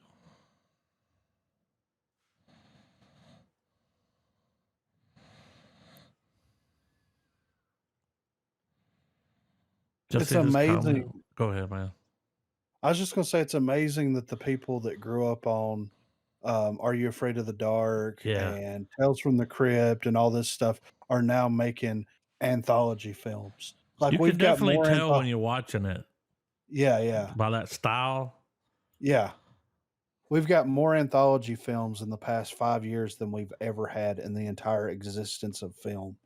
Just It's see this amazing. comment. Go ahead, man. I was just gonna say it's amazing that the people that grew up on Are You Afraid of the Dark Yeah. and Tales from the Crypt and all this stuff are now making anthology films. Like You can we've got definitely more tell when you're watching it yeah. by that style. Yeah. We've got more anthology films in the past 5 years than we've ever had in the entire existence of film.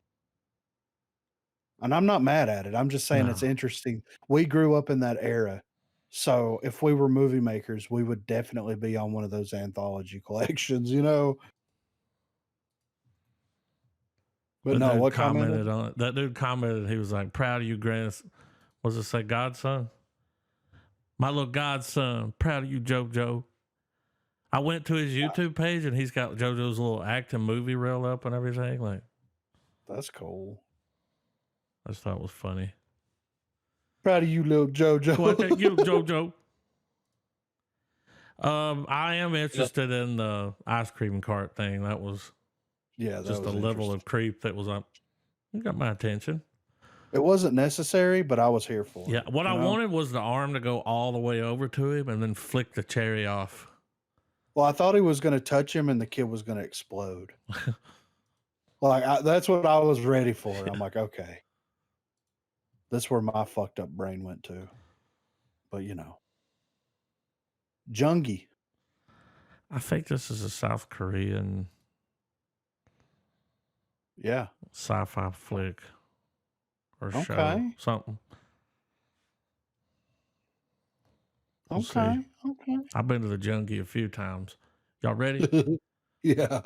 And I'm not mad at it. I'm just saying it's No. interesting. We grew up in that era. So if we were movie makers, we would definitely be on one of those anthology collections, you know? But The no, dude what commented commented? on it. That dude commented, he was like, proud of you, Grant. Was it say godson? My little godson, proud of you, JoJo. I went to his YouTube page and he's got JoJo's little acting movie reel up and everything. Like, That's cool. I just thought it was funny. Proud of you, little JoJo. What the you, JoJo? I am interested in the ice cream cart thing. That was Yeah, that just a was level interesting. of creep that was up. It got my attention. It wasn't necessary, but I was here for Yeah, it. what I wanted was the arm to go all the way over to him and then flick the cherry off. Well, I thought he was going to touch him and the kid was going to explode. That's what I was ready for. I'm like, okay, that's where my fucked up brain went to. But you know, Jungie. I think this is a South Korean Yeah. sci-fi flick or show, Okay. something. We'll Okay. see. Okay. I've been to the Jungie a few times. Y'all ready? Yeah.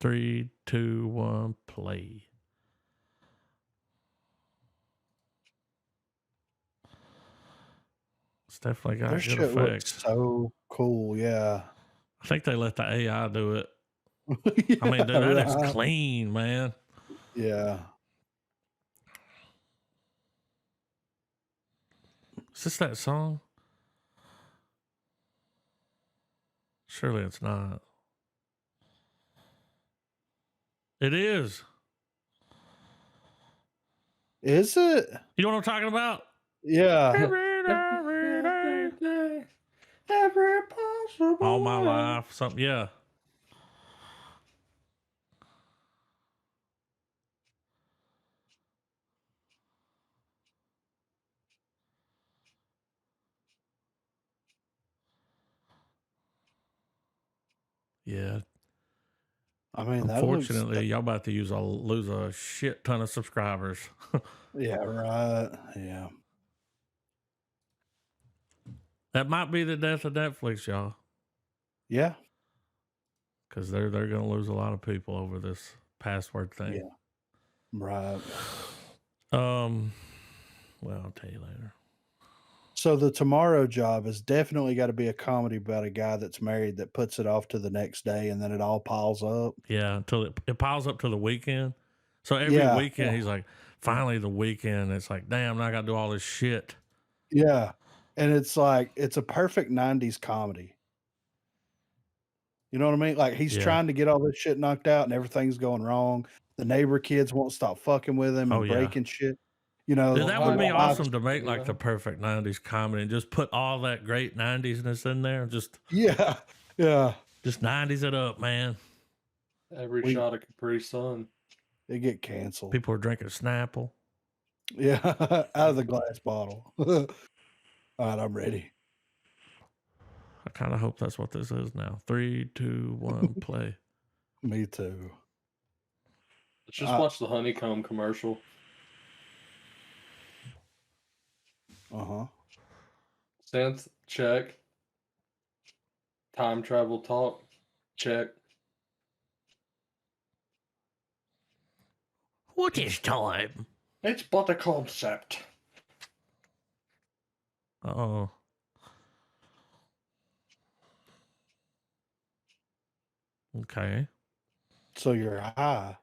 3, 2, 1, play. It's definitely got Their good shit looks effects. so cool. Yeah. I think they let the AI do it. Yeah, I mean, dude, that is right. clean, man. Yeah. Is this that song? Surely it's not. It is. Is it? You know what I'm talking about? Yeah. Every possible All my way. life. Something, yeah. Yeah. I mean, that looks. Unfortunately, y'all about to lose a shit ton of subscribers. Yeah, right. Yeah. That might be the death of Netflix, y'all. Yeah. Because they're going to lose a lot of people over this password thing. Yeah. Right. Well, I'll tell you later. So the Tomorrow Job has definitely got to be a comedy about a guy that's married that puts it off to the next day and then it all piles up. Yeah, until it piles up to the weekend. So every weekend, he's like, finally the weekend. It's like, damn, now I got to do all this shit. Yeah. And it's like, it's a perfect 90s comedy. You know what I mean? Like he's trying to get all this shit knocked out and everything's going wrong. The neighbor kids won't stop fucking with him and breaking shit. You know, dude, that would be awesome to make like the perfect 90s comedy and just put all that great 90s-ness in there. Just yeah. Just 90s it up, man. Every shot of Capri Sun. They get canceled. People are drinking Snapple. Yeah, out of the glass bottle. All right, I'm ready. I kind of hope that's what this is now. 3, 2, 1, play. Me too. Let's just watch the honeycomb commercial. Synth, check. Time travel talk, check. What is time? It's but a concept. Uh-oh. Okay. So you're high.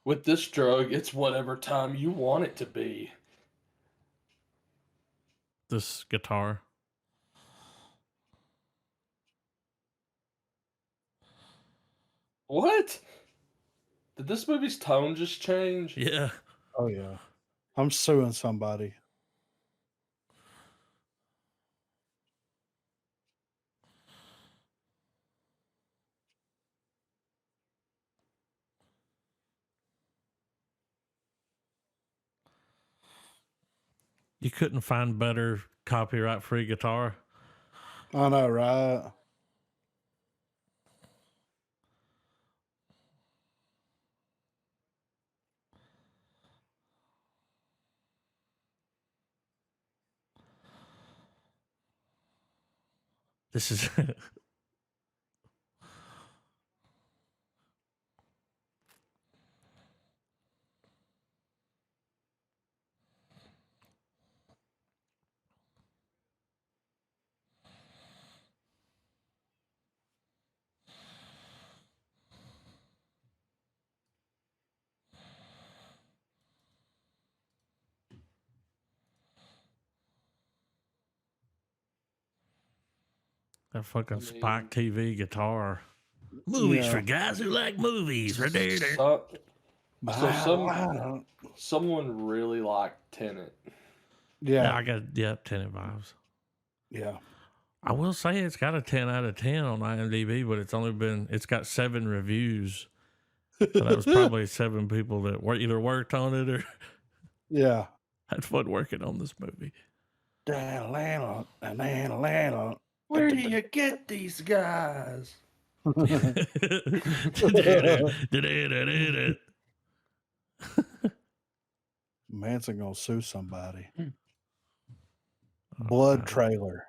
With this drug, it's whatever time you want it to be. This guitar. What? Did this movie's tone just change? Yeah. Oh yeah. I'm suing somebody. You couldn't find better copyright-free guitar. I know, right? This is that fucking Spike TV guitar. Movies for guys who like movies. Someone really liked Tenet. Yeah. I got Tenet vibes. Yeah. I will say it's got a 10 out of 10 on IMDb, but it's got 7 reviews. So that was probably 7 people that either worked on it or had fun working on this movie. Danella. Where do you get these guys? Manson gonna sue somebody. Blood trailer.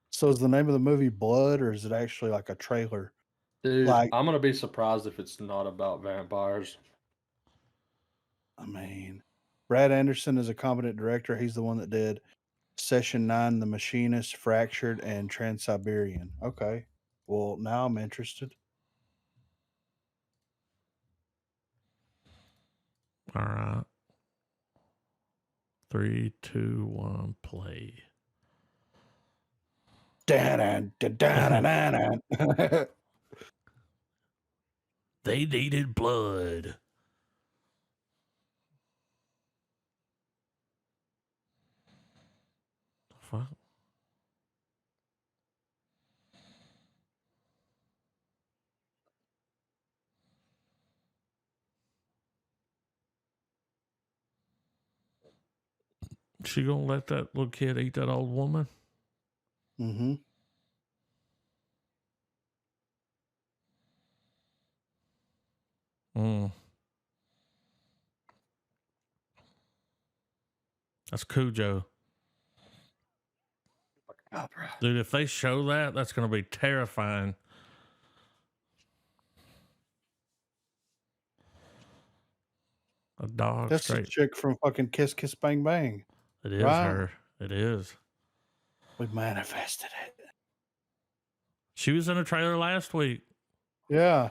So is the name of the movie Blood, or is it actually like a trailer? Dude, I'm gonna be surprised if it's not about vampires. I mean, Brad Anderson is a competent director. He's the one that did Session 9, The Machinist, Fractured, and Trans-Siberian. Okay. Well, now I'm interested. All right. 3, 2, 1, play. They needed blood. Fuck. She gonna let that little kid eat that old woman? Mm-hmm. That's Cujo. Dude, if they show that, that's gonna be terrifying. A dog. That's straight. the chick from fucking Kiss Kiss Bang Bang. It is her. It is. We manifested it. She was in a trailer last week. Yeah.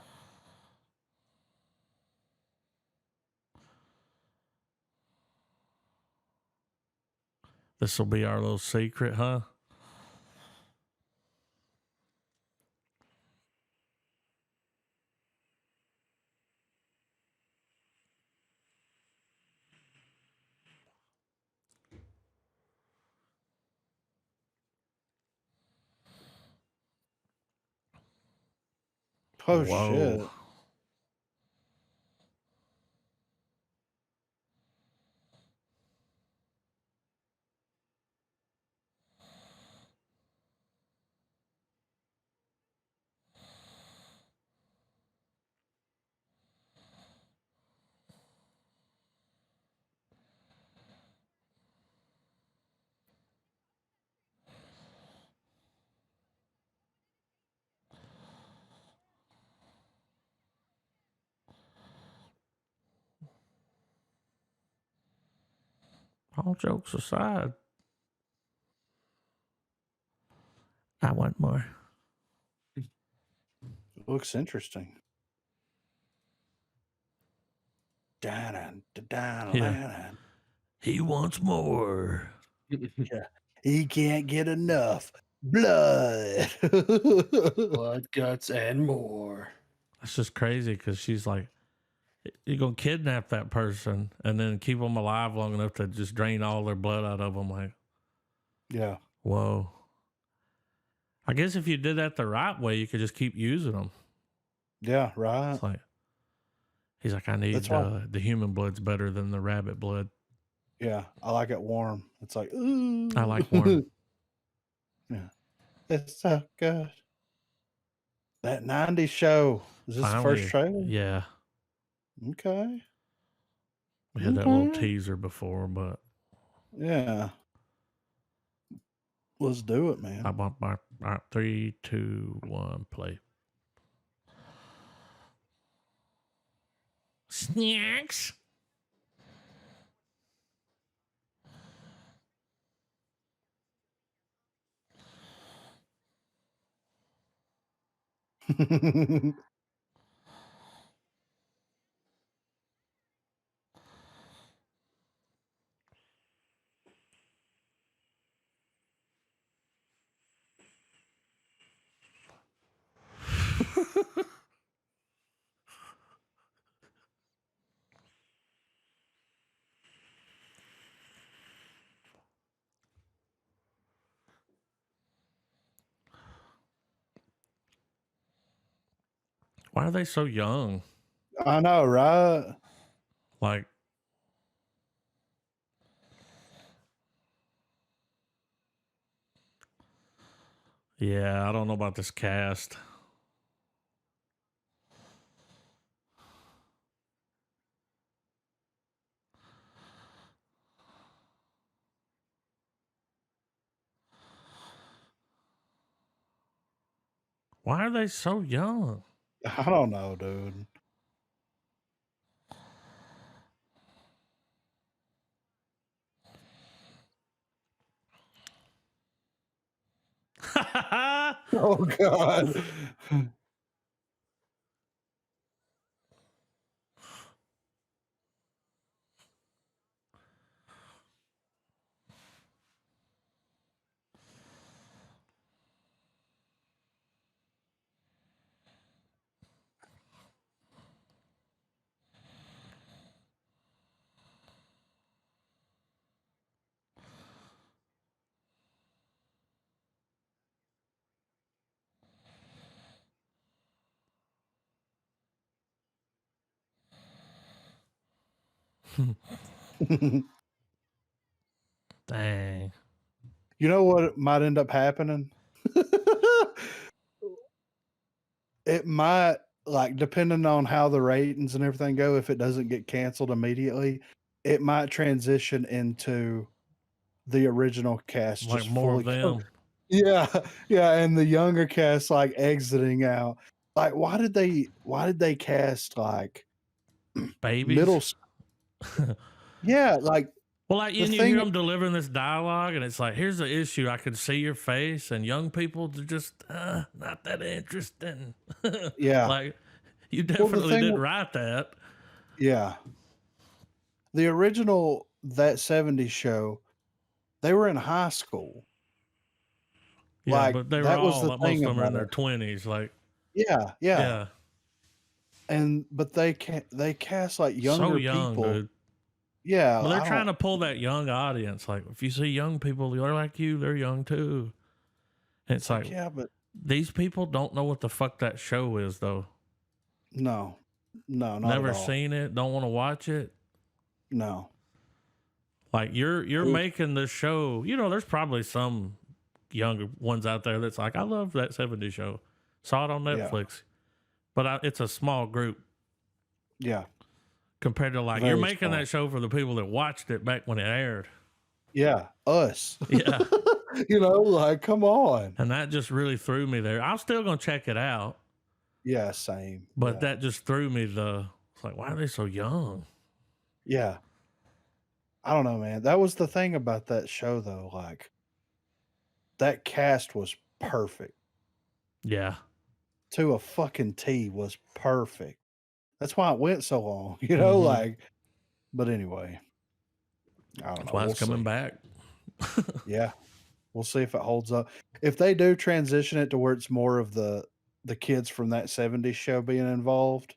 This will be our little secret, huh? Oh, shit. All jokes aside, I want more. Looks interesting. Yeah. He wants more. Yeah. He can't get enough blood. Blood, guts, and more. That's just crazy because she's like, you're going to kidnap that person and then keep them alive long enough to just drain all their blood out of them. Like, Yeah. whoa. I guess if you did that the right way, you could just keep using them. Yeah, right. It's like, he's like, I need the human blood's better than the rabbit blood. Yeah, I like it warm. It's like, ooh. I like warm. Yeah. It's so good. That 90s show. Is this the first trailer? Yeah. Okay. We had that little teaser before, but. Yeah. Let's do it, man. All right, 3, 2, 1, play. Snacks. Why are they so young? I know, right? Like, yeah, I don't know about this cast. Why are they so young? I don't know, dude. Oh, God. Dang. You know what might end up happening? It might, like, depending on how the ratings and everything go, if it doesn't get canceled immediately, it might transition into the original cast Like just more fully of them. Yeah, yeah, and the younger cast like exiting out. Like, why did they cast like middle? Babies. Yeah, like Well, like, the and you hear thing. them delivering this dialogue, and it's like, here's the issue. I can see your face, and young people, they're just not that interesting. Yeah, Like, you definitely didn't write that. Yeah, the original That 70s Show, they were in high school. Yeah, Like, but they were that was all, the like, most thing of them are in about their it. 20s. Like, Yeah, yeah, yeah. but they cast like So younger young, people. dude. Yeah, Well, they're trying to pull that young audience. Like, if you see young people, they're like you, they're young too. And it's like, yeah, but these people don't know what the fuck that show is, though. no, not Never at all. seen it, don't want to watch it. No. Like, you're making this show. You know, there's probably some younger ones out there that's like, I love that 70s show. Saw it on Netflix. But it's a small group. Yeah. Compared to, like, Very you're making small. that show for the people that watched it back when it aired. Yeah, us. Yeah. You know, like, come on. And that just really threw me there. I'm still going to check it out. Yeah, same. But that just threw me it's like, why are they so young? Yeah. I don't know, man. That was the thing about that show, though. Like, that cast was perfect. Yeah. To a fucking T was perfect. That's why it went so long, you know, like, but anyway, I don't know. That's why it's coming back. Yeah. We'll see if it holds up. If they do transition it to where it's more of the kids from that 70s show being involved.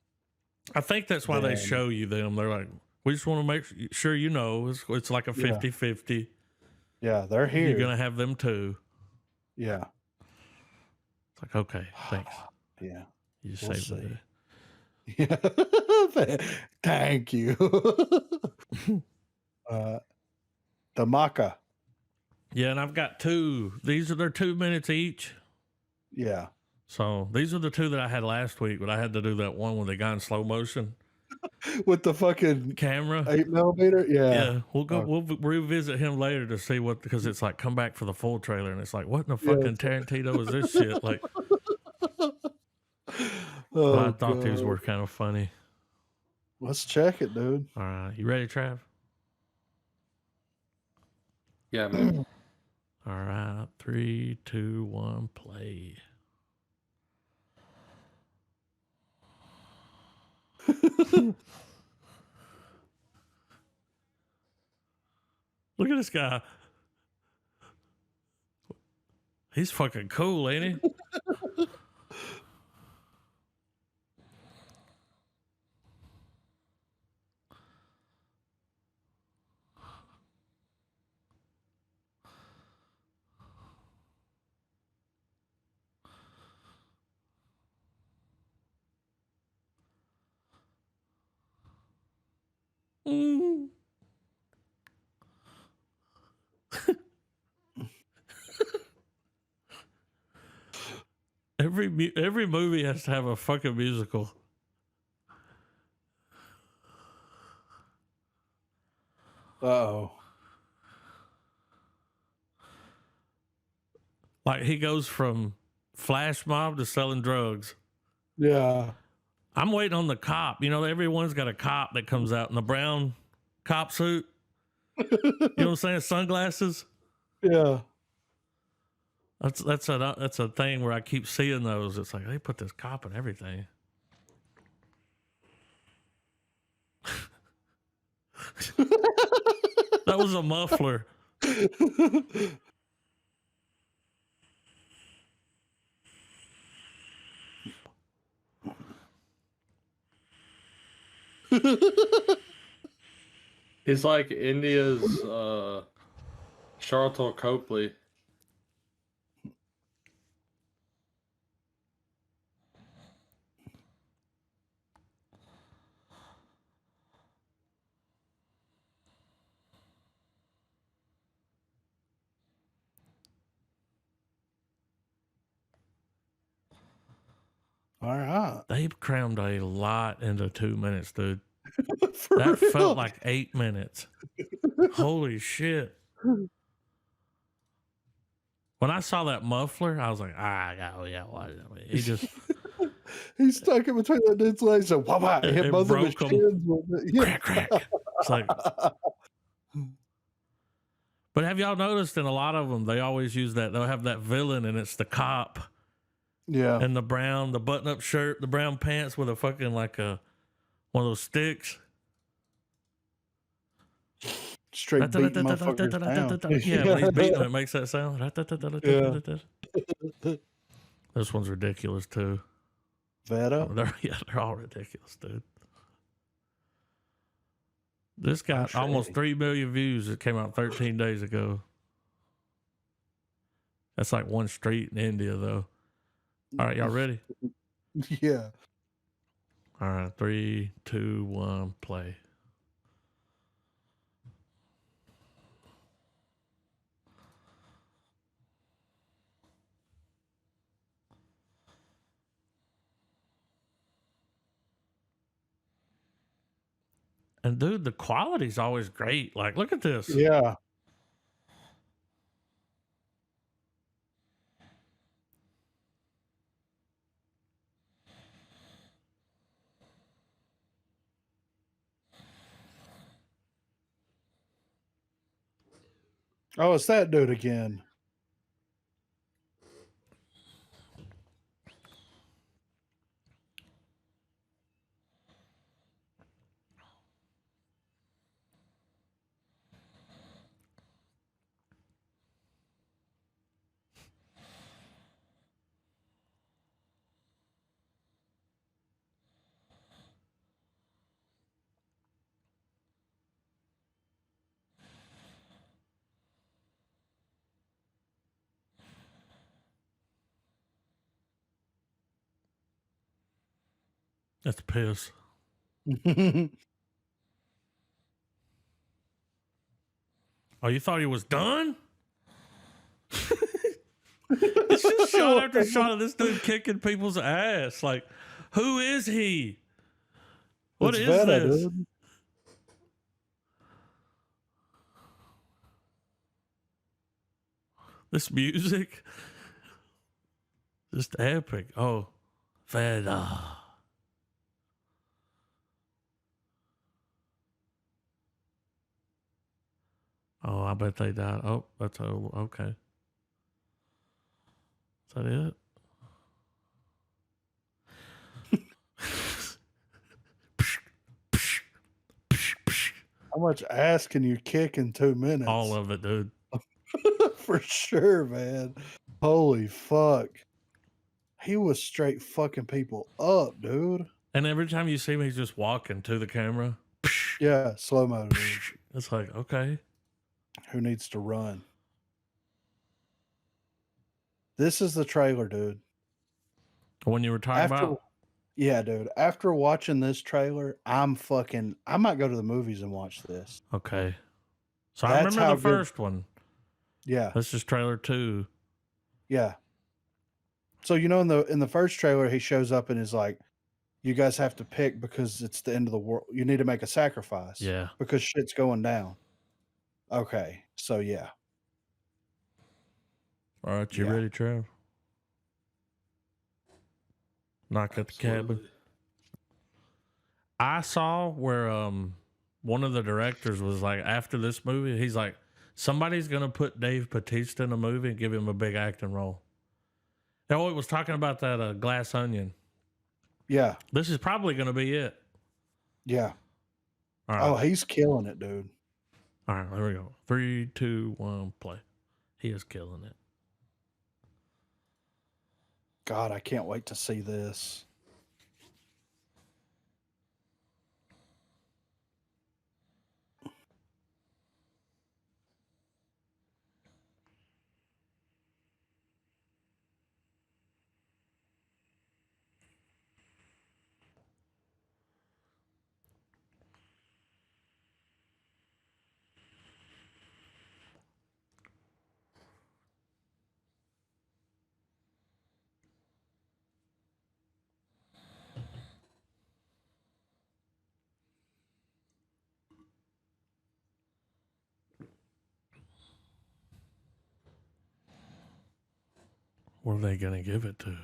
I think that's why they show you them. They're like, we just want to make sure you know it's like a 50-50. Yeah, they're here. You're going to have them too. Yeah. It's like, okay, thanks. Yeah. You just saved the day. Yeah. Thank you. The maca. Yeah, and I've got two. These are their 2 minutes each. Yeah. So these are the two that I had last week, but I had to do that one with the guy in slow motion with the fucking camera 8mm. Yeah. We'll revisit him later to see what, because it's like come back for the full trailer, and it's like, what in the fucking Tarantino is this shit? Like, I thought these were kind of funny. Let's check it, dude. All right, you ready, Trav? Yeah, man. All right, 3, 2, 1, play. Look at this guy. He's fucking cool, ain't he? Every movie has to have a fucking musical. Uh-oh. Like he goes from flash mob to selling drugs. Yeah. I'm waiting on the cop. You know, everyone's got a cop that comes out in a brown cop suit. You know what I'm saying? Sunglasses. Yeah. That's a thing where I keep seeing those. It's like they put this cop in everything. That was a muffler. He's like India's Charlton Copley. All right. They crammed a lot into 2 minutes, dude. That real? Felt like 8 minutes. Holy shit. When I saw that muffler, I was like, yeah, why? He just... he stuck it between that dude's legs and hit both of his chins with it. Yeah. Crack. It's like... But have y'all noticed in a lot of them, they always use that, they'll have that villain and it's the cop. Yeah. And the button-up shirt, the brown pants with a fucking like one of those sticks. Straight beating motherfuckers down. Yeah, when he's beating them, it makes that sound. This one's ridiculous too. Veta? They're all ridiculous, dude. This got almost 3 million views. It came out 13 days ago. That's like one street in India, though. All right, y'all ready? Yeah. All right, 3, 2, 1, play. And dude, the quality's always great. Like, look at this. Yeah. Oh, it's that dude again. That's piss. Oh, you thought he was done? It's just shot after shot of this dude kicking people's ass. Like, who is he? What is Veta, this? dude. This music, just epic. Oh, Veda. Oh, I bet they died. Oh, that's okay. Is that it? How much ass can you kick in 2 minutes? All of it, dude. For sure, man. Holy fuck. He was straight fucking people up, dude. And every time you see him, he's just walking to the camera. Yeah, slow mo, dude. It's like, okay. Who needs to run? This is the trailer, dude. When you were talking about? Yeah, dude. After watching this trailer, I might go to the movies and watch this. Okay. So I remember the first one. Yeah. This is trailer 2. Yeah. So in the first trailer, he shows up and is like, you guys have to pick because it's the end of the world. You need to make a sacrifice. Yeah. Because shit's going down. Okay. So yeah. All right, you ready, Trev? Knock at the cabin. I saw where one of the directors was like, after this movie, he's like, somebody's gonna put Dave Bautista in a movie and give him a big acting role. Oh, it was talking about that Glass Onion. Yeah. This is probably gonna be it. Yeah. All right. Oh, he's killing it, dude. All right, there we go. 3, 2, 1, play. He is killing it. God, I can't wait to see this. What are they gonna give it to?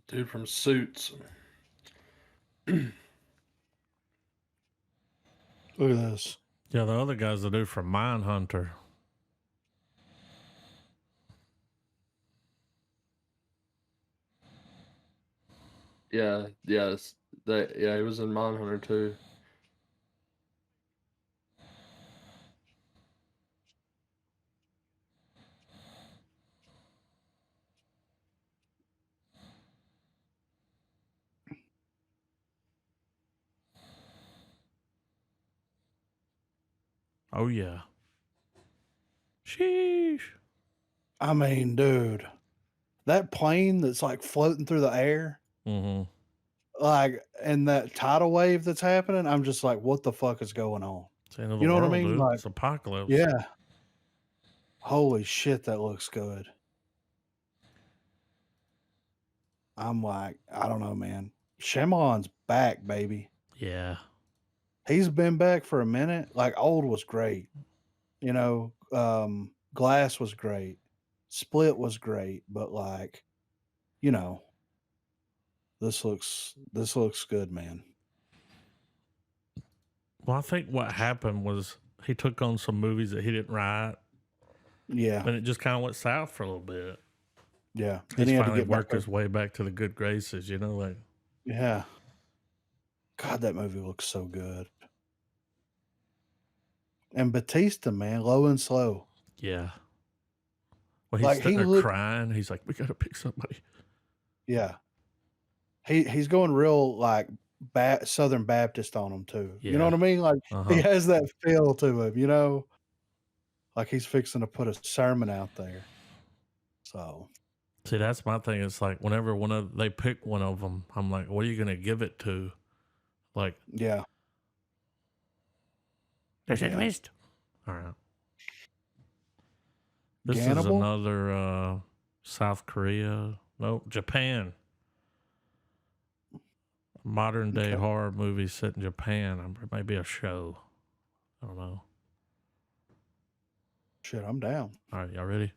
Dude from Suits. Look at this. Yeah, the other guy's the dude from Mindhunter. Yeah, yes. He was in Mindhunter too. Oh yeah. Sheesh. I mean, dude, that plane that's like floating through the air, Mm-hmm. like, and that tidal wave that's happening, I'm just like, what the fuck is going on? It's the end of the You know what I world, mean? dude. Like, It's apocalypse. yeah. Holy shit, that looks good. I'm like, I don't know, man. Shyamalan's back, baby. Yeah. He's been back for a minute. Like, Old was great. You know, Glass was great. Split was great, but like, you know, this looks good, man. Well, I think what happened was he took on some movies that he didn't write, Yeah. and it just kind of went south for a little bit. Yeah. Then he finally worked his way back to the good graces, you know, like. Yeah. God, that movie looks so good. And Batista, man, Low and Slow. Yeah. Well, he's Like, sitting there crying. He's like, we got to pick somebody. Yeah. He's going real, like, Southern Baptist on him, too. Yeah. You know what I mean? Like, he has that feel to him, you know? Like, he's fixing to put a sermon out there. So. See, that's my thing. It's like whenever they pick one of them, I'm like, what are you going to give it to? Like, yeah. There's a twist. All right. This Gannibal? is another South Korea. Nope, Japan. Modern day horror movie set in Japan. It might be a show. I don't know. Shit, I'm down. All right, y'all ready?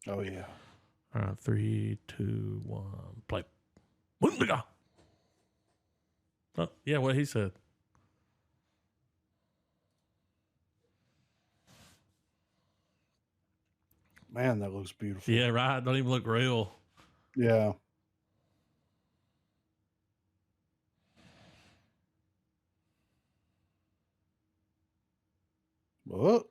Oh, yeah. All right, 3, 2, 1, play. Oh, yeah, what he said. Man, that looks beautiful. Yeah, right. Don't even look real. Yeah. What?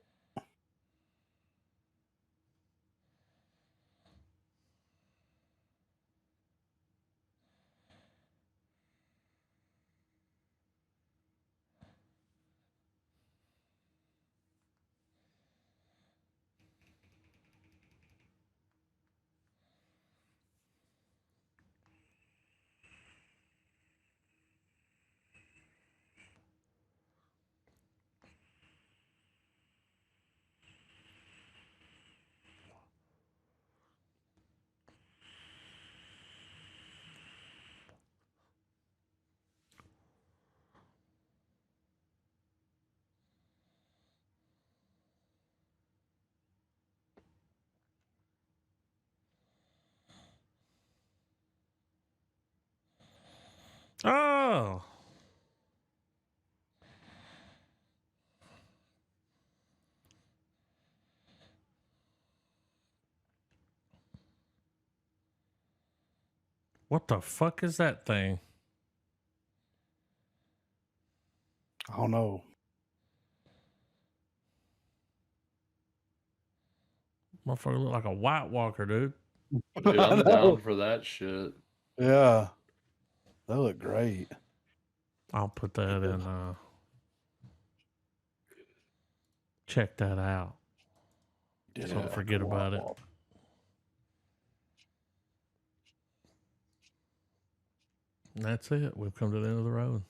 Oh. What the fuck is that thing? I don't know. Motherfucker look like a White Walker, dude. Dude, I'm down for that shit. Yeah. That look great. I'll put that in. Check that out. Don't forget about it. And that's it. We've come to the end of the road.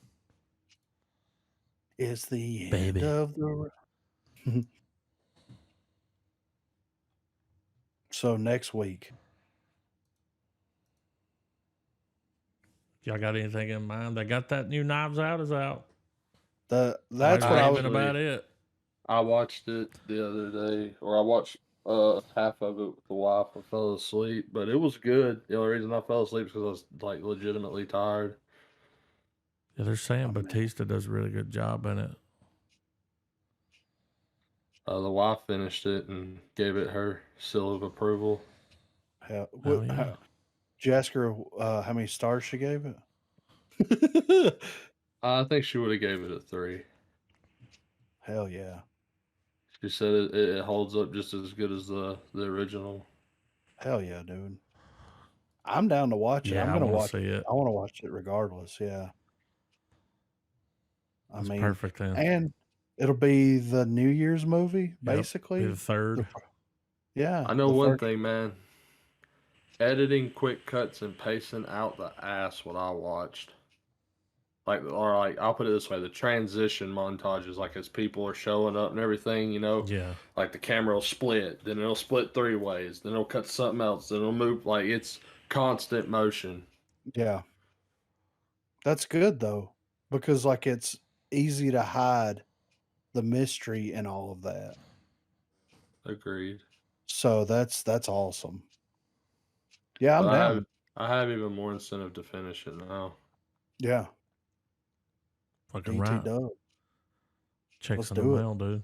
It's the end of the road. So next week. Y'all got anything in mind? They got that new Knives Out is out. That's what I was about it. I watched it the other day, or I watched half of it with the wife. I fell asleep, but it was good. The only reason I fell asleep is because I was like legitimately tired. Yeah, they're saying Batista does a really good job in it. The wife finished it and gave it her seal of approval. Did you ask her how many stars she gave it? I think she would have gave it a 3. Hell yeah. She said it holds up just as good as the original. Hell yeah, dude. I'm down to watch it. I'm gonna watch it. I want to watch it regardless. Yeah. That's perfect then. And it'll be the New Year's movie, basically. The third. Yeah. I know one thing, man. Editing quick cuts and pacing out the ass what I watched. like I'll put it this way: the transition montages, like as people are showing up and everything, Yeah. like the camera will split, then it'll split 3 ways, then it'll cut to something else, then it'll move. Like it's constant motion. Yeah. That's good though, because like it's easy to hide the mystery and all of that. Agreed. So that's awesome. Yeah, I'm But down. I have even more incentive to finish it now. Yeah. Fucking DT right. Dub. Checks Let's in the do it. mail, dude.